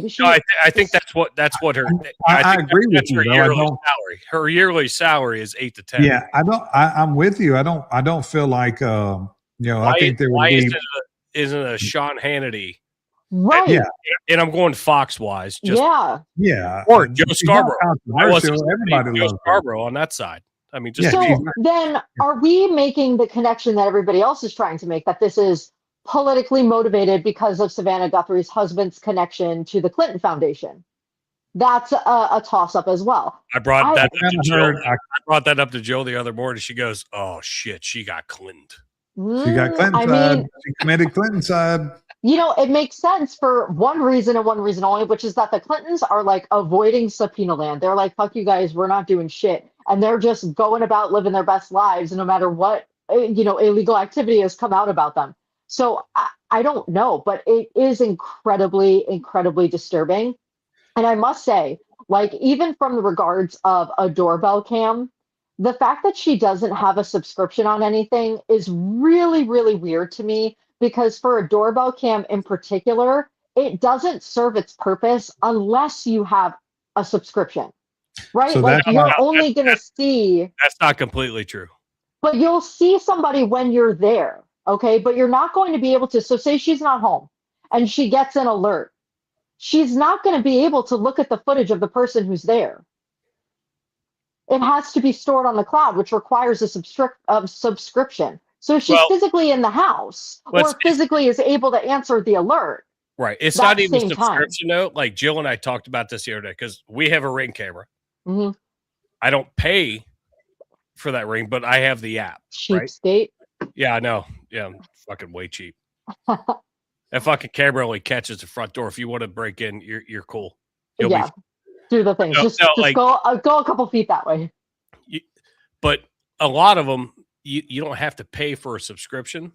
she. No, I think that's what her. I think agree with that's you, her though. I yearly don't- salary. Her yearly salary is 8 to 10. Yeah, I'm with you. I don't feel like I think there would why be. isn't a Sean Hannity? Right. Yeah. And I'm going Fox wise. Just Yeah. or Joe She's not Scarborough. I wasn't controversial. Everybody Joe loves her. Scarborough on that side. I mean, just Yeah, So she's- then are we making the connection that everybody else is trying to make, that this is politically motivated because of Savannah Guthrie's husband's connection to the Clinton Foundation? That's a toss-up as well. I brought that up to Jill. I brought that up to Jill the other morning. She goes, "Oh shit, she got Clinton." She got Clinton I side. mean, She committed Clinton side. it makes sense for one reason and one reason only, which is that the Clintons are like avoiding subpoena land. They're like, fuck you guys, we're not doing shit. And they're just going about living their best lives no matter what, illegal activity has come out about them. So I don't know, but it is incredibly, incredibly disturbing. And I must say, like, even from the regards of a doorbell cam, the fact that she doesn't have a subscription on anything is really, really weird to me, because for a doorbell cam in particular, it doesn't serve its purpose unless you have a subscription, right? So like, that's you're not- only going to see, That's not completely true. but you'll see somebody when you're there, okay? But you're not going to be able to. So say she's not home and she gets an alert. She's not going to be able to look at the footage of the person who's there. It has to be stored on the cloud, which requires a subscription. So if she's physically in the house or physically is able to answer the alert. Right. It's that not even same subscription note. Like Jill and I talked about this the other day because we have a Ring camera. Mm-hmm. I don't pay for that Ring, but I have the app. Cheapskate. Right? Yeah, I know. Yeah, I'm fucking way cheap. That fucking camera only catches the front door. If you want to break in, you're cool. You'll be do the thing. No, just like, go a couple feet that way. But a lot of them, you don't have to pay for a subscription.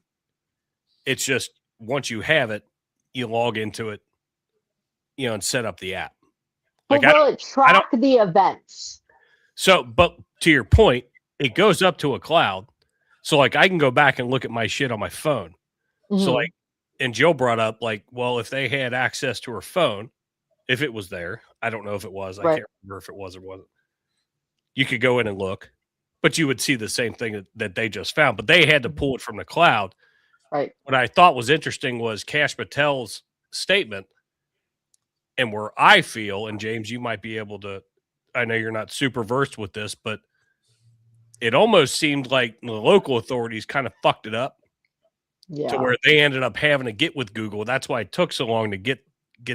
It's just once you have it, you log into it, and set up the app. But will it track the events? So, but to your point, it goes up to a cloud. So, like, I can go back and look at my shit on my phone. Mm-hmm. So, like, and Jill brought up, like, well, if they had access to her phone, if it was there, I don't know if it was. I can't remember if it was or wasn't. You could go in and look, but you would see the same thing that they just found. But they had to pull it from the cloud. Right. What I thought was interesting was Kash Patel's statement, and where I feel, and James, you might be able to, I know you're not super versed with this, but it almost seemed like the local authorities kind of fucked it up to where they ended up having to get with Google. That's why it took so long to get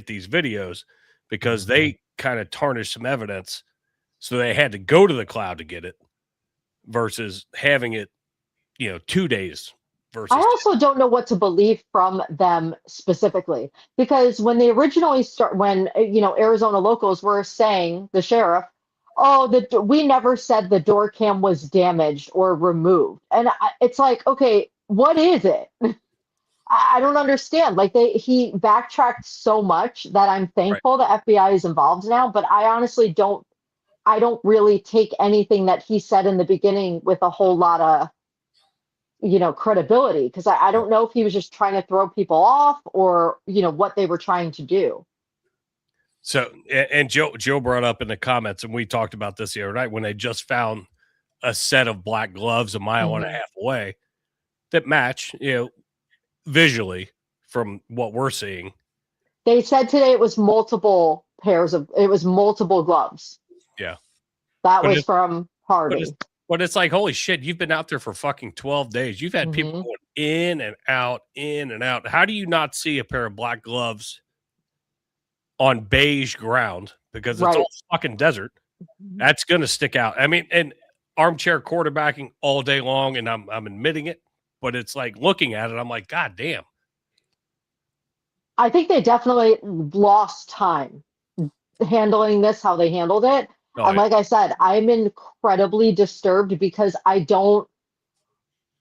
these videos, because they kind of tarnished some evidence. So they had to go to the cloud to get it versus having it, 2 days versus. I also don't know what to believe from them specifically, because when they originally when Arizona locals were saying, the sheriff, we never said the door cam was damaged or removed. And it's like, okay, what is it? I don't understand. Like, he backtracked so much that I'm thankful the FBI is involved now, but I honestly don't really take anything that he said in the beginning with a whole lot of, credibility, because I don't know if he was just trying to throw people off or, what they were trying to do. So, and Joe brought up in the comments, and we talked about this the other night, when they just found a set of black gloves a mile and a half away that match, visually from what we're seeing. They said today it was multiple gloves. Yeah. That was from Harvey. But it's like, holy shit, you've been out there for fucking 12 days. You've had people going in and out, in and out. How do you not see a pair of black gloves on beige ground? Because it's all fucking desert. That's going to stick out. I mean, and armchair quarterbacking all day long, and I'm admitting it, but it's like, looking at it, I'm like, God damn. I think they definitely lost time handling this, how they handled it. And like I said, I'm incredibly disturbed because I don't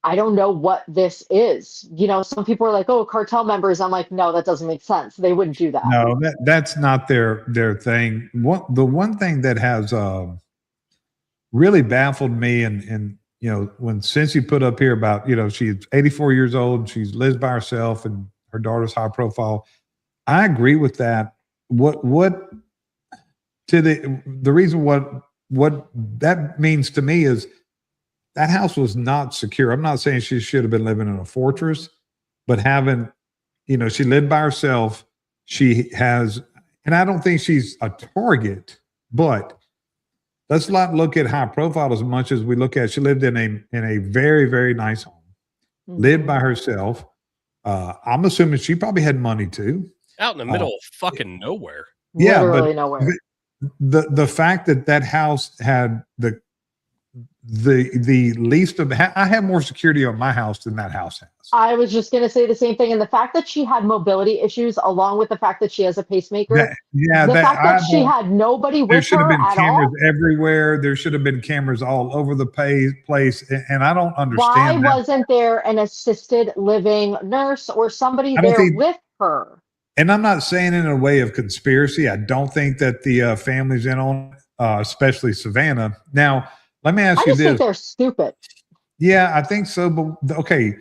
I don't know what this is. Some people are like, oh, cartel members. I'm like, no, that doesn't make sense. They wouldn't do that. No, that's not their thing. The one thing that has really baffled me, and when Cincy put up here about she's 84 years old, she lives by herself, and her daughter's high profile. I agree with that. What to the reason what that means to me is that house was not secure. I'm not saying she should have been living in a fortress, but she lived by herself. She has, and I don't think she's a target, but let's not look at high profile as much as we look at she lived in a very, very nice home, lived by herself. I'm assuming she probably had money too. Out in the middle of fucking nowhere. Yeah, Literally but nowhere. The fact that house had the least of, I have more security on my house than that house has. I was just going to say the same thing. And the fact that she had mobility issues, along with the fact that she has a pacemaker, the fact that she had nobody with her. There should have been at cameras all. everywhere. There should have been cameras all over the place. And I don't understand why wasn't there an assisted living nurse or somebody there with her? And I'm not saying in a way of conspiracy. I don't think that the family's in on, especially Savannah. Now, let me ask you this. I just think they're stupid. Yeah, I think so. But okay,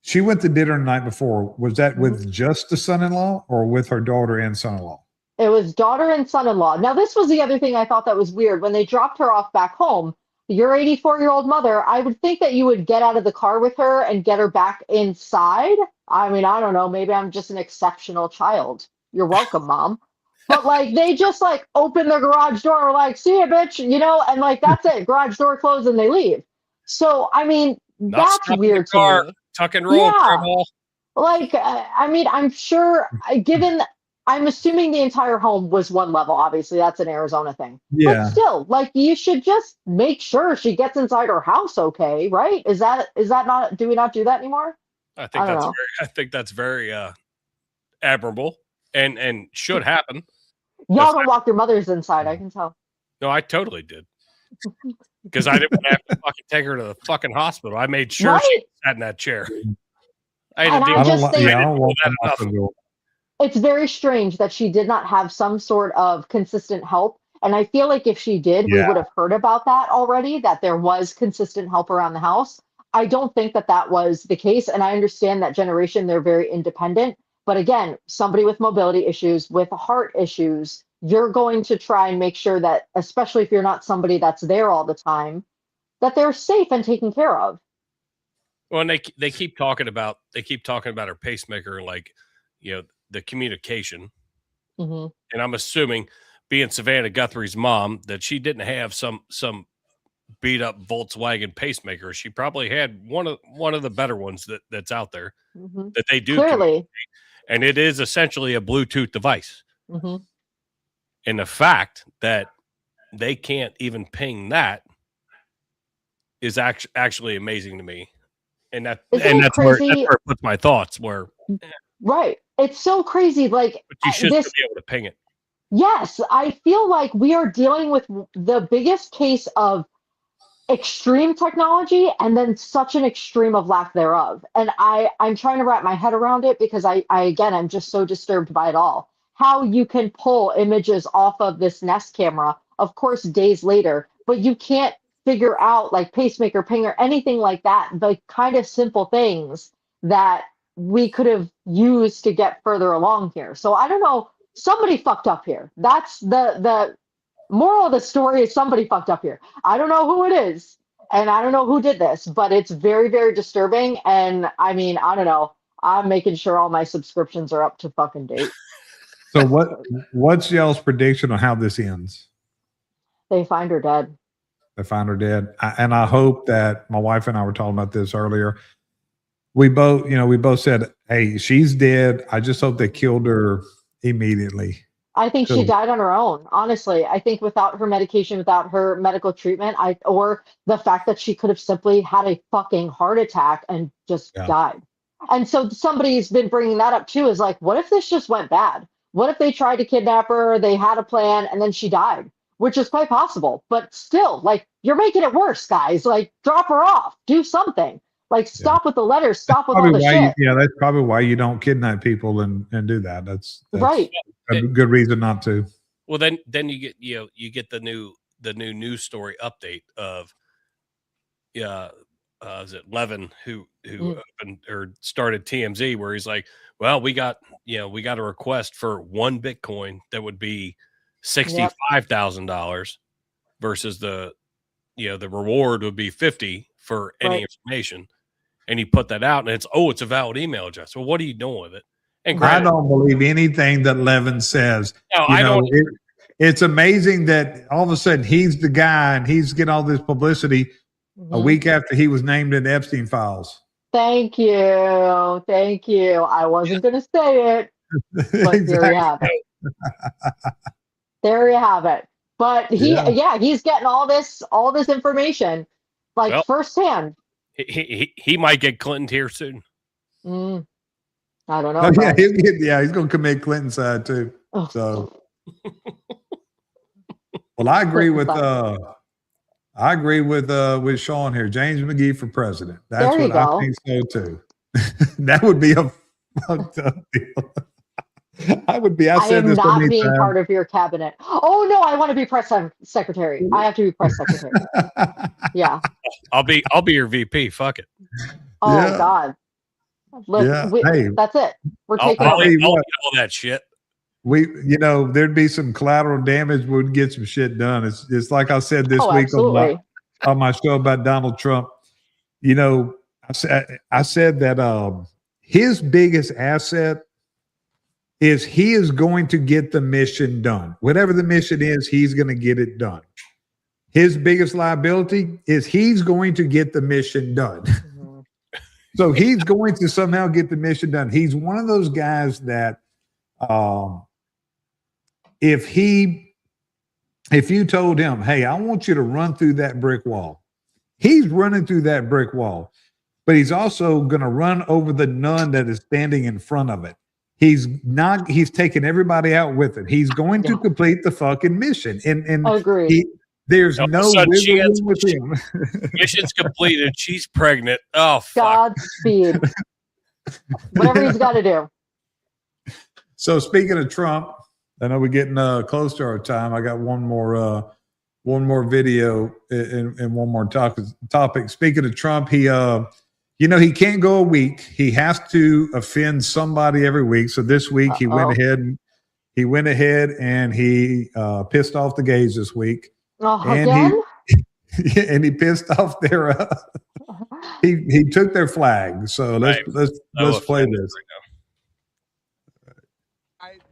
she went to dinner the night before. Was that with just the son-in-law or with her daughter and son-in-law? It was daughter and son-in-law. Now, this was the other thing I thought that was weird. When they dropped her off back home, your 84-year-old mother, I would think that you would get out of the car with her and get her back inside. I mean, I don't know. Maybe I'm just an exceptional child. You're welcome, Mom. But they just open the garage door, like, see ya, bitch, and that's it. Garage door closed and they leave. So, I mean, that's weird to me. Tuck and roll. Yeah. I mean, I'm sure, I'm assuming the entire home was one level. Obviously, that's an Arizona thing. Yeah. But still, you should just make sure she gets inside her house okay, right? Is that not, do we not do that anymore? I think that's very admirable and should happen. Y'all don't walk your mothers inside, I can tell. No, I totally did. Because I didn't have to fucking take her to the fucking hospital. I made sure she sat in that chair. It's very strange that she did not have some sort of consistent help. And I feel like if she did, we would have heard about that already, that there was consistent help around the house. I don't think that was the case. And I understand that generation, they're very independent. But again, somebody with mobility issues, with heart issues, you're going to try and make sure that, especially if you're not somebody that's there all the time, that they're safe and taken care of. Well, and they keep talking about her pacemaker and the communication. Mm-hmm. And I'm assuming, being Savannah Guthrie's mom, that she didn't have some beat up Volkswagen pacemaker. She probably had one of the better ones that's out there that they do clearly. And it is essentially a Bluetooth device. Mm-hmm. And the fact that they can't even ping that is actually amazing to me. And that's where it puts my thoughts where. Right. It's so crazy. But you should still be able to ping it. Yes. I feel like we are dealing with the biggest case of extreme technology and then such an extreme of lack thereof. And I'm trying to wrap my head around it because I'm just so disturbed by it all. How you can pull images off of this Nest camera, of course, days later, but you can't figure out pacemaker, ping, or anything like that, the kind of simple things that we could have used to get further along here. So I don't know, somebody fucked up here. That's the moral of the story, is somebody fucked up here. I don't know who it is, and I don't know who did this, but it's very, very disturbing. And I mean, I don't know. I'm making sure all my subscriptions are up to fucking date. So what's y'all's prediction on how this ends? They find her dead. They find her dead. And I hope that, my wife and I were talking about this earlier. We both said, hey, she's dead. I just hope they killed her immediately. I think she died on her own. Honestly, I think without her medication, without her medical treatment, or the fact that she could have simply had a fucking heart attack and just died. And so somebody's been bringing that up too, is what if this just went bad? What if they tried to kidnap her, they had a plan, and then she died? Which is quite possible. But still, you're making it worse, guys. Drop her off. Do something. Like, stop with the letters. Stop with all Probably the why shit. that's probably why you don't kidnap people and do that. That's Right. a good reason not to. Well, then you get the new news story update of is it Levin who opened or started TMZ, where he's like, well, we got a request for one Bitcoin that would be $65,000 versus the reward would be 50 for any information. And he put that out, and it's a valid email address. Well, what are you doing with it? And I don't believe anything that Levin says. No, I don't. It's amazing that all of a sudden he's the guy and he's getting all this publicity a week after he was named in the Epstein files. Thank you. I wasn't going to say it, but there you have it. There you have it. But he's getting all this information like firsthand. He might get Clinton here soon. I don't know. Oh, he's going to commit Clinton side too. Oh. So, well, I agree with Sean here. James McGee for president. That's what I think so too. That would be a fucked up deal. I would be. I am not being part of your cabinet. Oh no, I want to be press secretary. I have to be press secretary. Yeah. I'll be your VP. Fuck it. Oh God. That's it. We're taking all that shit. There'd be some collateral damage. We'd get some shit done. It's like I said this week on my show about Donald Trump. I said that his biggest asset is he is going to get the mission done. Whatever the mission is, he's going to get it done. His biggest liability is he's going to get the mission done. So he's going to somehow get the mission done. He's one of those guys that if you told him, hey, I want you to run through that brick wall, he's running through that brick wall, but he's also going to run over the nun that is standing in front of it. He's taking everybody out with it. He's going to complete the fucking mission. And there's no wiggle room with him. Mission's completed. She's pregnant. Oh, fuck. Godspeed. Whatever he's got to do. So speaking of Trump, I know we're getting close to our time. I got one more video and one more topic. Speaking of Trump, he can't go a week. He has to offend somebody every week. So this week he went ahead and he pissed off the gays this week. Again? He pissed off their he took their flag. So let's play this.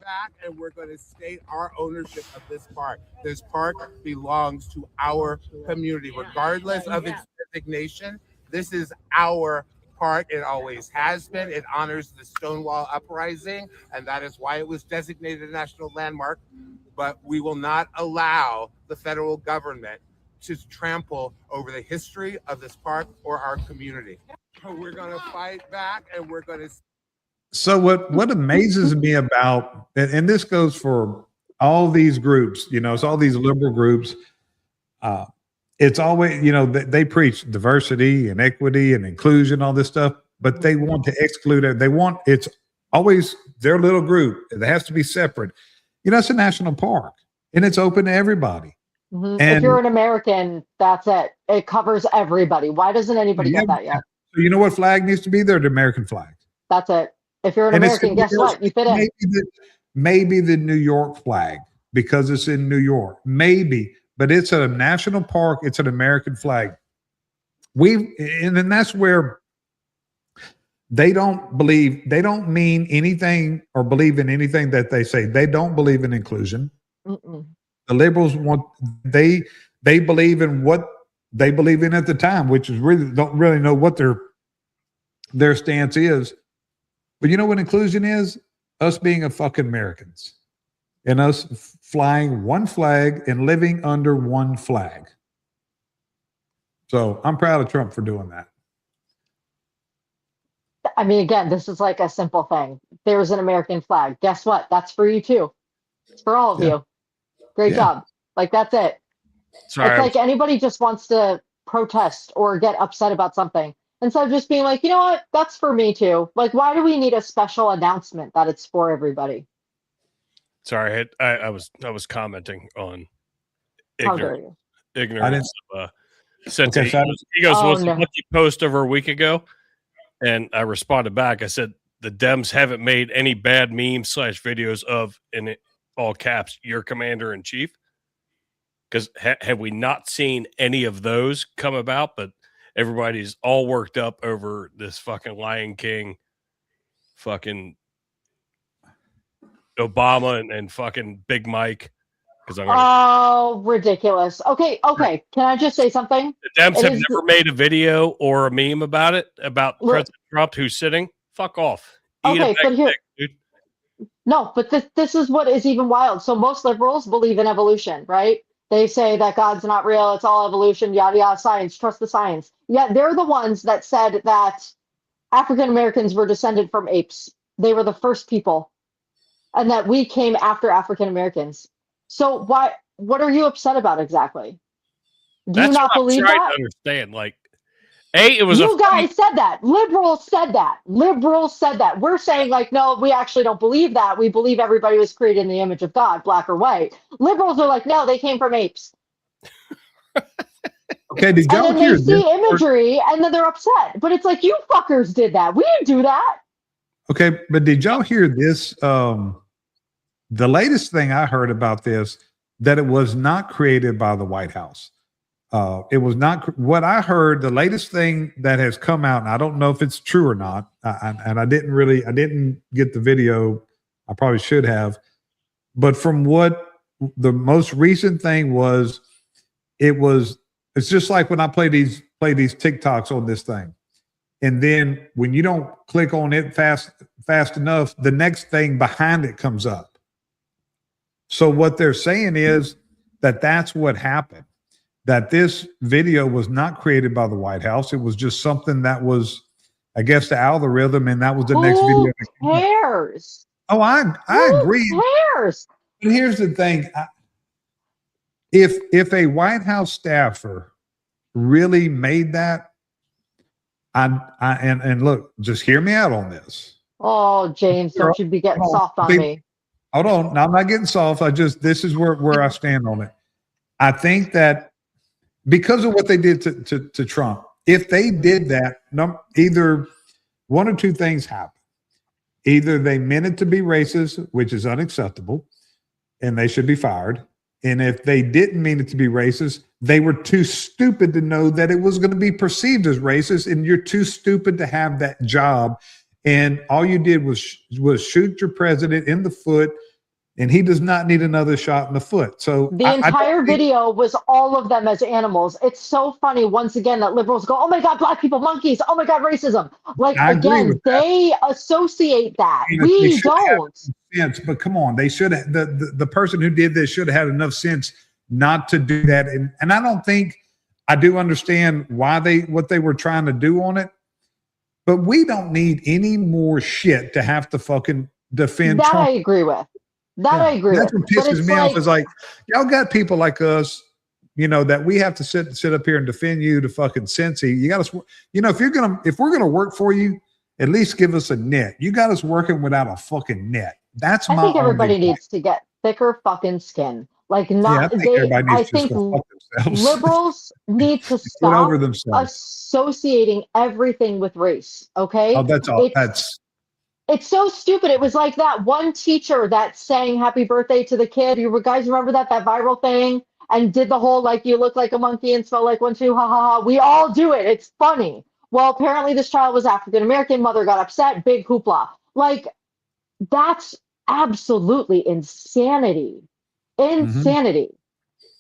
Back, and we're going to state our ownership of this park. This park belongs to our community, regardless of its designation. This is our park. It always has been. It honors the Stonewall Uprising, and that is why it was designated a national landmark. But we will not allow the federal government to trample over the history of this park or our community. We're going to fight back, and we're going to. So what amazes me about, and this goes for all these groups, it's all these liberal groups. It's always, they preach diversity and equity and inclusion, all this stuff, but they want to exclude it. It's always their little group. It has to be separate. It's a national park and it's open to everybody. Mm-hmm. And if you're an American, that's it. It covers everybody. Why doesn't anybody get that yet? So you know what flag needs to be there? The American flag. That's it. If you're an American, guess what? You fit in. Maybe the New York flag because it's in New York. Maybe, but it's a national park. It's an American flag. And then that's where they don't mean anything or believe in anything that they say. They don't believe in inclusion. The liberals they believe in what they believe in at the time, which is don't really know what their stance is. But you know what inclusion is? Us being a fucking Americans and us flying one flag and living under one flag. So I'm proud of Trump for doing that. I mean, again, this is like a simple thing. There's an American flag. Guess what? That's for you too. It's for all of you. Great job. Like, that's it. Sorry. It's like anybody just wants to protest or get upset about something. Instead of just being like, you know what, that's for me too. Like, why do we need a special announcement that it's for everybody? Sorry, I was commenting on How dare you? ignorance of since Okay, he goes, Oh, was no. the lucky post over a week ago? And I responded back. I said, the Dems haven't made any bad memes / videos of, in all caps, your commander in chief. Because have we not seen any of those come about? But everybody's all worked up over this fucking Lion King, fucking Obama and fucking Big Mike. Because I'm Oh, ridiculous. Okay. Can I just say something? the Dems It have is never made a video or a meme about it, about Look. President Trump who's sitting. Fuck off. Eat Okay, a bag but of here- dick, dude. No, but this is what is even wild. So most liberals believe in evolution, right? They say that God's not real, it's all evolution, yada yada, science, trust the science. Yet they're the ones that said that African Americans were descended from apes. They were the first people, and that we came after African Americans. So what are you upset about exactly? Do you That's not what I'm believe trying that? to understand. Like, it was You guys said that. Liberals said that. Liberals said that. We're saying, like, no, we actually don't believe that. We believe everybody was created in the image of God, black or white. Liberals are like, no, they came from apes. Okay, did And y'all then hear they see this? imagery and then they're upset. But it's like, you fuckers did that. We didn't do that. Okay, but did y'all hear this? The latest thing I heard about this, that it was not created by the White House. It was not what I heard. The latest thing that has come out, and I don't know if it's true or not. And I didn't get the video. I probably should have. But from what the most recent thing was, it's just like when I play these TikToks on this thing. And then when you don't click on it fast enough, the next thing behind it comes up. So what they're saying is that that's what happened, that this video was not created by the White House. It was just something that was, I guess, the algorithm, and that was the next video. Who cares? Oh, I agree. Who cares? But here's the thing. If a White House staffer really made that, and look, just hear me out on this. Oh, James, don't you be getting soft on me. Hold on. No, I'm not getting soft. This is where I stand on it. I think that because of what they did to Trump, if they did that, either one or two things happen. Either they meant it to be racist, which is unacceptable, and they should be fired. And if they didn't mean it to be racist, they were too stupid to know that it was going to be perceived as racist, and you're too stupid to have that job. And all you did was shoot your president in the foot, and he does not need another shot in the foot. So the entire video was all of them as animals. It's so funny, once again, that liberals go, oh my God, black people, monkeys. Oh my God, racism. Like, again, they associate that. We don't. Sense, but come on, they should have, the person who did this should have had enough sense not to do that. And I don't think, I do understand what they were trying to do on it, but we don't need any more shit to have to fucking defend that Trump. I agree with. I agree That's with. what pisses me off is like, y'all got people like us, that we have to sit up here and defend you to fucking Cincy. You got us, if we're gonna work for you, at least give us a net. You got us working without a fucking net. That's I think everybody needs to get thicker fucking skin. Like, not I think liberals need to stop associating everything with race. Okay. Oh, that's all. It's so stupid. It was like that one teacher that sang happy birthday to the kid. You guys remember that viral thing, and did the whole, like, you look like a monkey and smell like one too, ha ha ha. We all do it. It's funny. Well, apparently this child was African-American. Mother got upset. Big hoopla. Like, that's absolutely insanity. Insanity.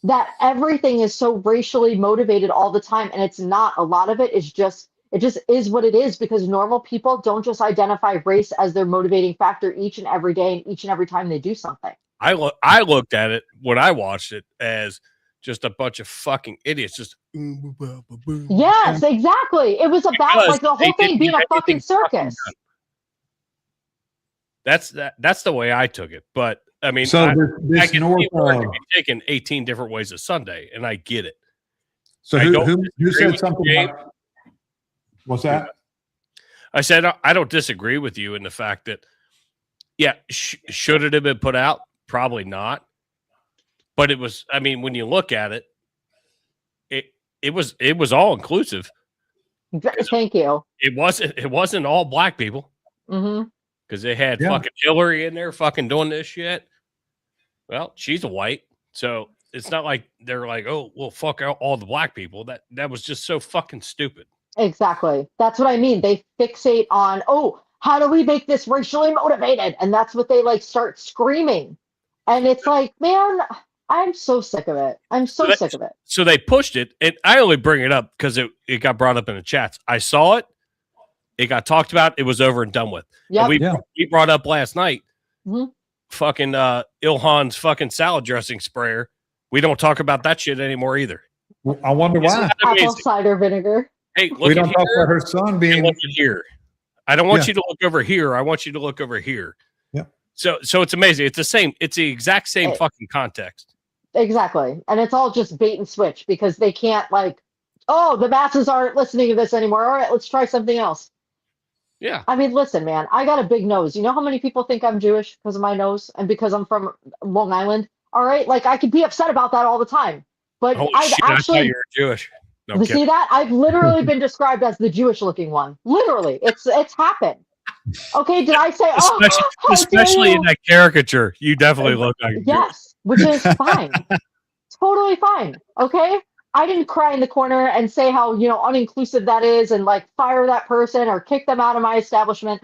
That everything is so racially motivated all the time. And it's not. A lot of it just is what it is, because normal people don't just identify race as their motivating factor each and every day and each and every time they do something. I looked at it when I watched it as just a bunch of fucking idiots. Just yes, exactly. It was about, like, the whole thing being a fucking circus. That's the way I took it. But I mean, so I can see where it can be taken 18 different ways a Sunday, and I get it. So who said something about? What's that? I said I don't disagree with you in the fact that, yeah, should it have been put out? Probably not. But it was. I mean, when you look at it, it was all inclusive. Thank you. It wasn't all black people. Mm-hmm. Because they had fucking Hillary in there fucking doing this shit. Well, she's a white, so it's not like they're like, oh, well, fuck all the black people. That was just so fucking stupid. Exactly. That's what I mean. They fixate on, oh, how do we make this racially motivated? And that's what they like start screaming. And it's like, man, I'm so sick of it. I'm so sick of it. So they pushed it, and I only bring it up because it got brought up in the chats. I saw it. It got talked about. It was over and done with. Yep. We brought up last night, mm-hmm. fucking Ilhan's fucking salad dressing sprayer. We don't talk about that shit anymore either. Well, I wonder why. Apple cider vinegar. Hey, look we don't at talk about her son being. Look at here. I don't want you to look over here. I want you to look over here. Yeah. So it's amazing. It's the same. It's the exact same fucking context. Exactly, and it's all just bait and switch because they can't like, oh, the masses aren't listening to this anymore. All right, let's try something else. Yeah. I mean, listen, man, I got a big nose. You know how many people think I'm Jewish because of my nose and because I'm from Long Island? All right. Like I could be upset about that all the time, but I've actually, I thought you were Jewish. No, you see that? I've literally been described as the Jewish looking one. Literally. It's happened. Okay. Did I say, especially in that caricature, you definitely look like yes, which is fine. Totally fine. Okay. I didn't cry in the corner and say how, uninclusive that is and like fire that person or kick them out of my establishment.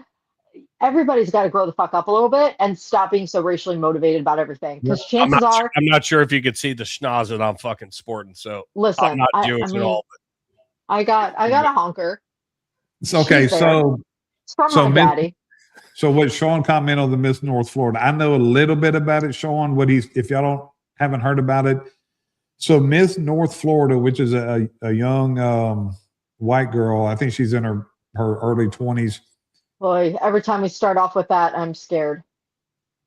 Everybody's got to grow the fuck up a little bit and stop being so racially motivated about everything. Because chances are, I'm not sure if you could see the schnoz that I'm fucking sporting. So listen, I'm not Jewish at all. But I got a honker. It's okay. So it's from my daddy. So what Sean commented on the Miss North Florida, I know a little bit about it, Sean. If y'all haven't heard about it. So Miss North Florida, which is a young white girl, I think she's in her early 20s. Boy, every time we start off with that, I'm scared.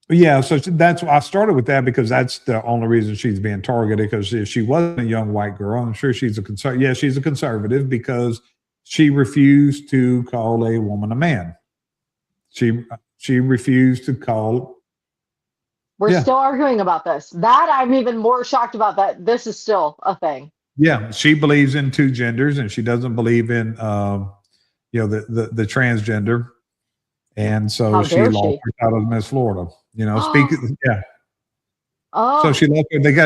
Yeah, so that's why I started with that because that's the only reason she's being targeted. Because if she wasn't a young white girl, I'm sure she's a conservative. Yeah, she's a conservative because she refused to call a woman a man. She refused to call. We're still arguing about this. That I'm even more shocked about that. This is still a thing. Yeah, she believes in two genders and she doesn't believe in the transgender. And so she lost her title to Miss Florida. Speaking, yeah. Oh. So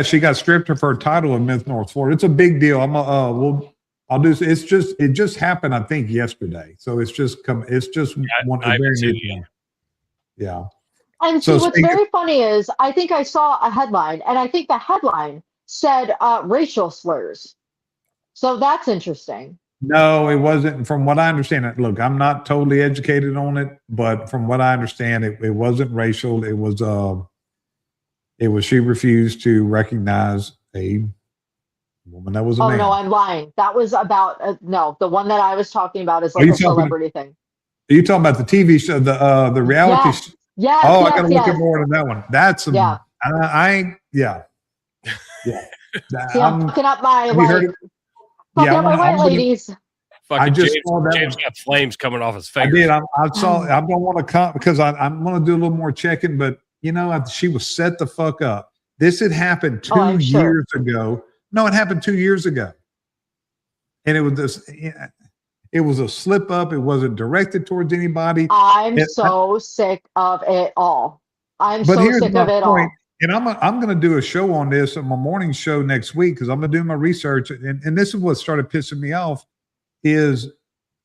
she got stripped of her title in Miss North Florida. It's a big deal. I'll do. It just happened, I think, yesterday. So it's just one very new thing. Yeah. And so what's very funny is I think I saw a headline, and I think the headline said racial slurs. So that's interesting. No, it wasn't. From what I understand, look, I'm not totally educated on it, but from what I understand, it wasn't racial. It was she refused to recognize a woman that was a man. Oh no, I'm lying. That was about no. The one that I was talking about is like a celebrity thing. Are you talking about the TV show, the reality? Yes. Yes, I gotta look at more than that one. That's I'm fucking up my white ladies. I just James got flames coming off his face. I did. I don't want to come because I'm going to do a little more checking, but she was set the fuck up. This had happened 2 years ago. No, it happened 2 years ago, and it was this. It was a slip up. It wasn't directed towards anybody. I'm so sick of it all. I'm so sick of it all. And I'm going to do a show on this on my morning show next week because I'm going to do my research. And this is what started pissing me off is,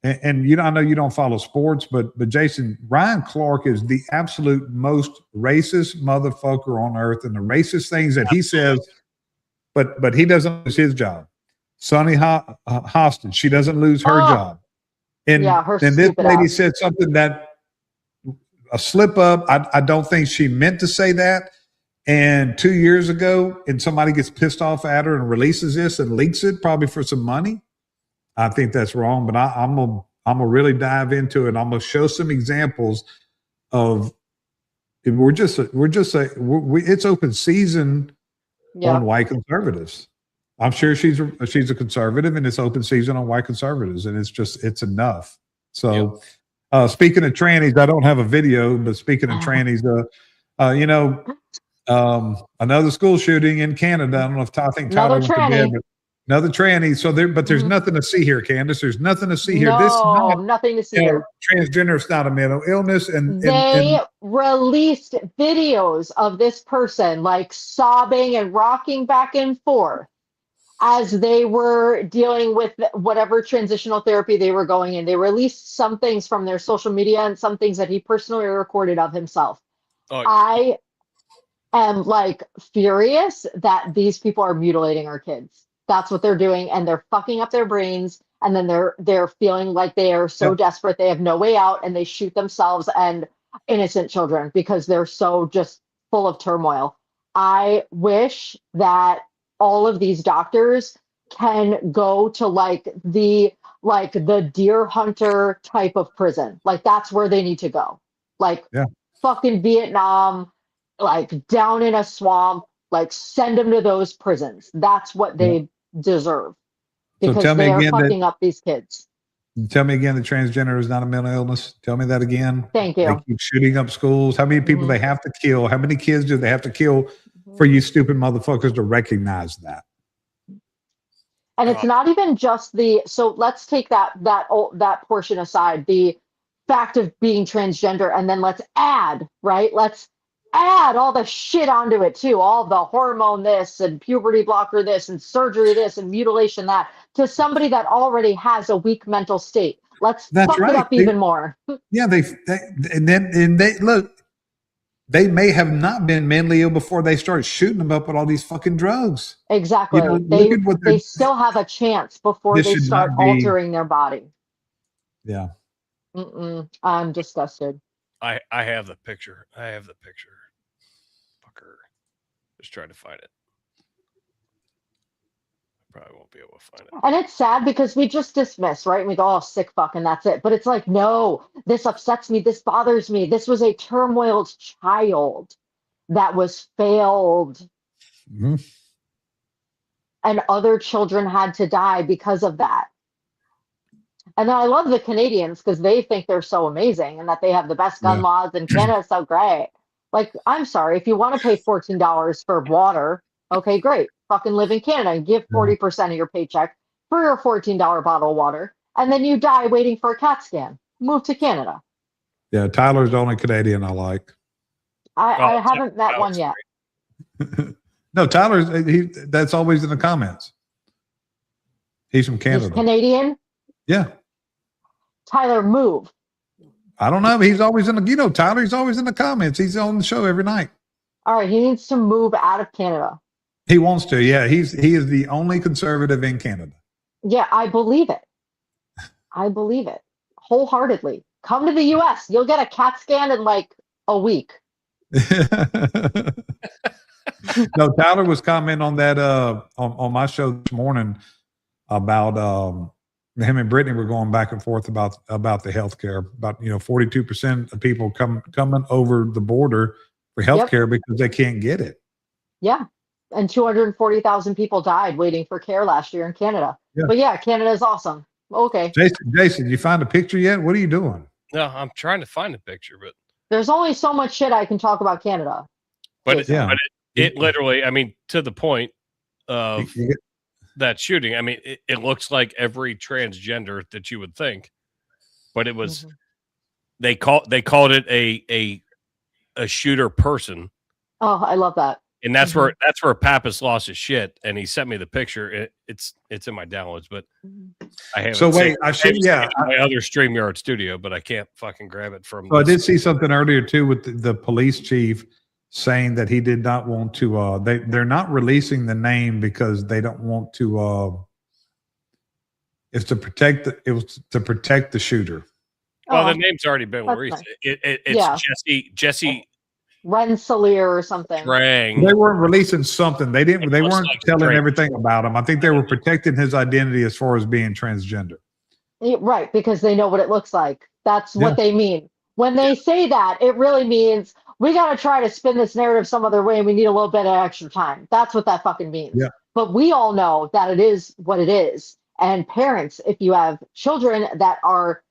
and I know you don't follow sports, but Jason, Ryan Clark is the absolute most racist motherfucker on earth, and the racist things that he says, but he doesn't lose his job. Sonny Hostin, she doesn't lose her job. And this lady said something that a slip up. I don't think she meant to say that. And 2 years ago, and somebody gets pissed off at her and releases this and leaks it probably for some money. I think that's wrong, but I'm gonna really dive into it. I'm gonna show some examples of it's open season on white conservatives. I'm sure she's a conservative, and it's open season on white conservatives, and it's enough. So, speaking of trannies, I don't have a video, but speaking of trannies, another school shooting in Canada. I don't know if I think Tyler went to bed, but another tranny. So there's nothing to see here, Candace. There's nothing to see here. No, nothing to see here. Transgender is not a mental illness, and they released videos of this person like sobbing and rocking back and forth as they were dealing with whatever transitional therapy they were going in. They released some things from their social media and some things that he personally recorded of himself. I am like furious that these people are mutilating our kids. That's what they're doing, and they're fucking up their brains, and then they're feeling like they are so desperate they have no way out, and they shoot themselves and innocent children because they're so just full of turmoil. I wish that all of these doctors can go to like the deer hunter type of prison. Like that's where they need to go. Like fucking Vietnam, like down in a swamp, like send them to those prisons. That's what they deserve because they are fucking up these kids. Tell me again, the transgender is not a mental illness. Tell me that again. Thank you. They keep shooting up schools. How many people they have to kill? How many kids do they have to kill for you stupid motherfuckers to recognize that? And it's not even just so let's take that portion aside, the fact of being transgender, and then let's add all the shit onto it too, all the hormone this and puberty blocker this and surgery this and mutilation that, to somebody that already has a weak mental state. Let's fuck it up even more. Yeah, they look, they may have not been mentally ill before they started shooting them up with all these fucking drugs. Exactly. They still have a chance before they start altering their body. Yeah. I'm disgusted. I have the picture. Fucker. Just trying to find it. Probably won't be able to find it. And it's sad because we just dismiss, right? And we go, oh, sick fuck, and that's it. But it's like, no, this upsets me. This bothers me. This was a turmoiled child that was failed. Mm-hmm. And other children had to die because of that. And then I love the Canadians because they think they're so amazing and that they have the best gun laws and Canada's so great. Like, I'm sorry, if you want to pay $14 for water, okay, great. Fucking live in Canada and give 40% of your paycheck for your $14 bottle of water. And then you die waiting for a CAT scan. Move to Canada. Yeah, Tyler's the only Canadian I like. I haven't met one yet. No, that's always in the comments. He's from Canada. He's Canadian? Yeah. Tyler, move. I don't know. He's always Tyler, he's always in the comments. He's on the show every night. All right. He needs to move out of Canada. He wants to. Yeah. He is the only conservative in Canada. Yeah. I believe it. Wholeheartedly. Come to the US. You'll get a CAT scan in like a week. No, Tyler was commenting on that on my show this morning about him and Brittany were going back and forth about the healthcare. About 42% of people coming over the border for healthcare because they can't get it. Yeah, and 240,000 people died waiting for care last year in Canada. Yeah. But yeah, Canada is awesome. Okay, Jason, you find a picture yet? What are you doing? No, I'm trying to find a picture, but there's only so much shit I can talk about Canada. But it literally, I mean, to the point of that shooting, I mean, it looks like every transgender that you would think, but it was they called it a shooter person. Oh, I love that. And that's where Pappas lost his shit, and he sent me the picture. It's in my downloads, but I haven't. So wait, I should my other StreamYard studio, but I can't fucking grab it from. So I did see something earlier too with the police chief saying that he did not want to. They're not releasing the name because they don't want to. It was to protect the shooter. Well, the name's already been released. It's Jesse Rensselaer or something. Rang. They weren't releasing something. They weren't telling everything about him. I think they were protecting his identity as far as being transgender. Right, because they know what it looks like. That's what they mean. When they say that, it really means we got to try to spin this narrative some other way and we need a little bit of extra time. That's what that fucking means. Yeah. But we all know that it is what it is. And parents, if you have children that are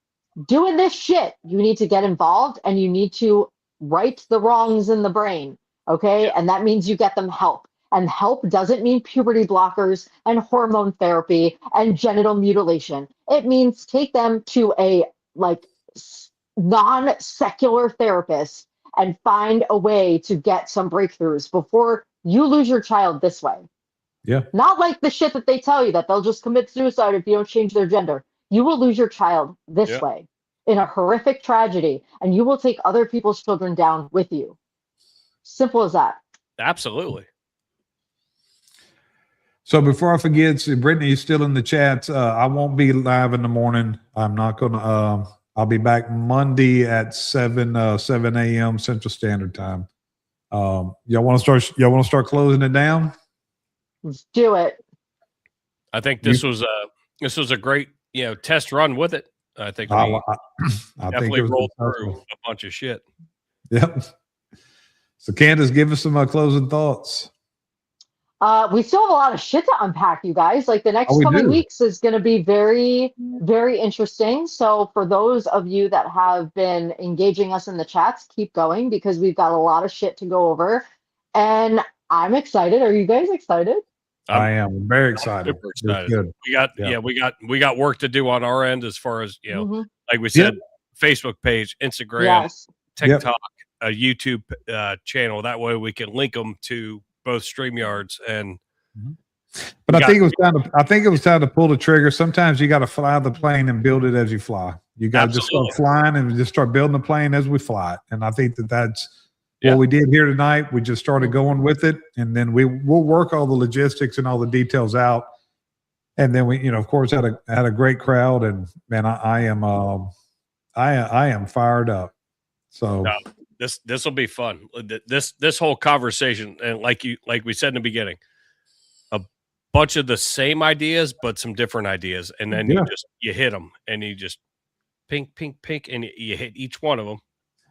doing this shit, you need to get involved and you need to right the wrongs in the brain. Okay. And that means you get them help. And help doesn't mean puberty blockers and hormone therapy and genital mutilation. It means take them to a like non-secular therapist and find a way to get some breakthroughs before you lose your child this way. Yeah. Not like the shit that they tell you that they'll just commit suicide if you don't change their gender. You will lose your child this way in a horrific tragedy, and you will take other people's children down with you. Simple as that. Absolutely. So before I forget, so Brittany is still in the chat. I won't be live in the morning. I'm not going to. I'll be back Monday at 7 a.m. Central Standard Time. Y'all want to start closing it down? Let's do it. I think this was a great test run with it. I think we I definitely think rolled through a bunch of shit. Yep. So Candace, give us some closing thoughts. We still have a lot of shit to unpack, you guys. Like the next coming weeks is going to be very, very interesting. So for those of you that have been engaging us in the chats, keep going because we've got a lot of shit to go over. And I'm excited. Are you guys excited? I am very excited. Super excited. We got work to do on our end as far as like we said, Facebook page, Instagram, TikTok, a YouTube channel. That way we can link them to both StreamYards and. But I think it was time to pull the trigger. Sometimes you got to fly the plane and build it as you fly. You got to just start flying and just start building the plane as we fly it. And I think that's what we did here tonight. We just started going with it, and then we'll work all the logistics and all the details out. And then we, of course, had a great crowd, and man, I am fired up. So this will be fun. This whole conversation, and like we said in the beginning, a bunch of the same ideas, but some different ideas, and then you hit them, and you just pink, and you hit each one of them,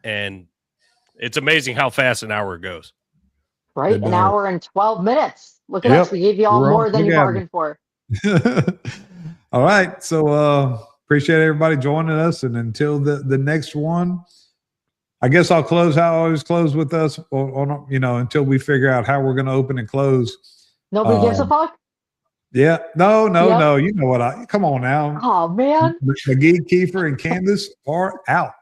and it's amazing how fast an hour goes. Right, an hour and 12 minutes. Look at us. We gave you all more than you bargained for. All right. So appreciate everybody joining us. And until the next one, I guess I'll close how I always close with us until we figure out how we're going to open and close. Nobody gives a fuck? Yeah. No. You know what? Come on now. Oh, man. McGee, Kiefer, and Candace are out.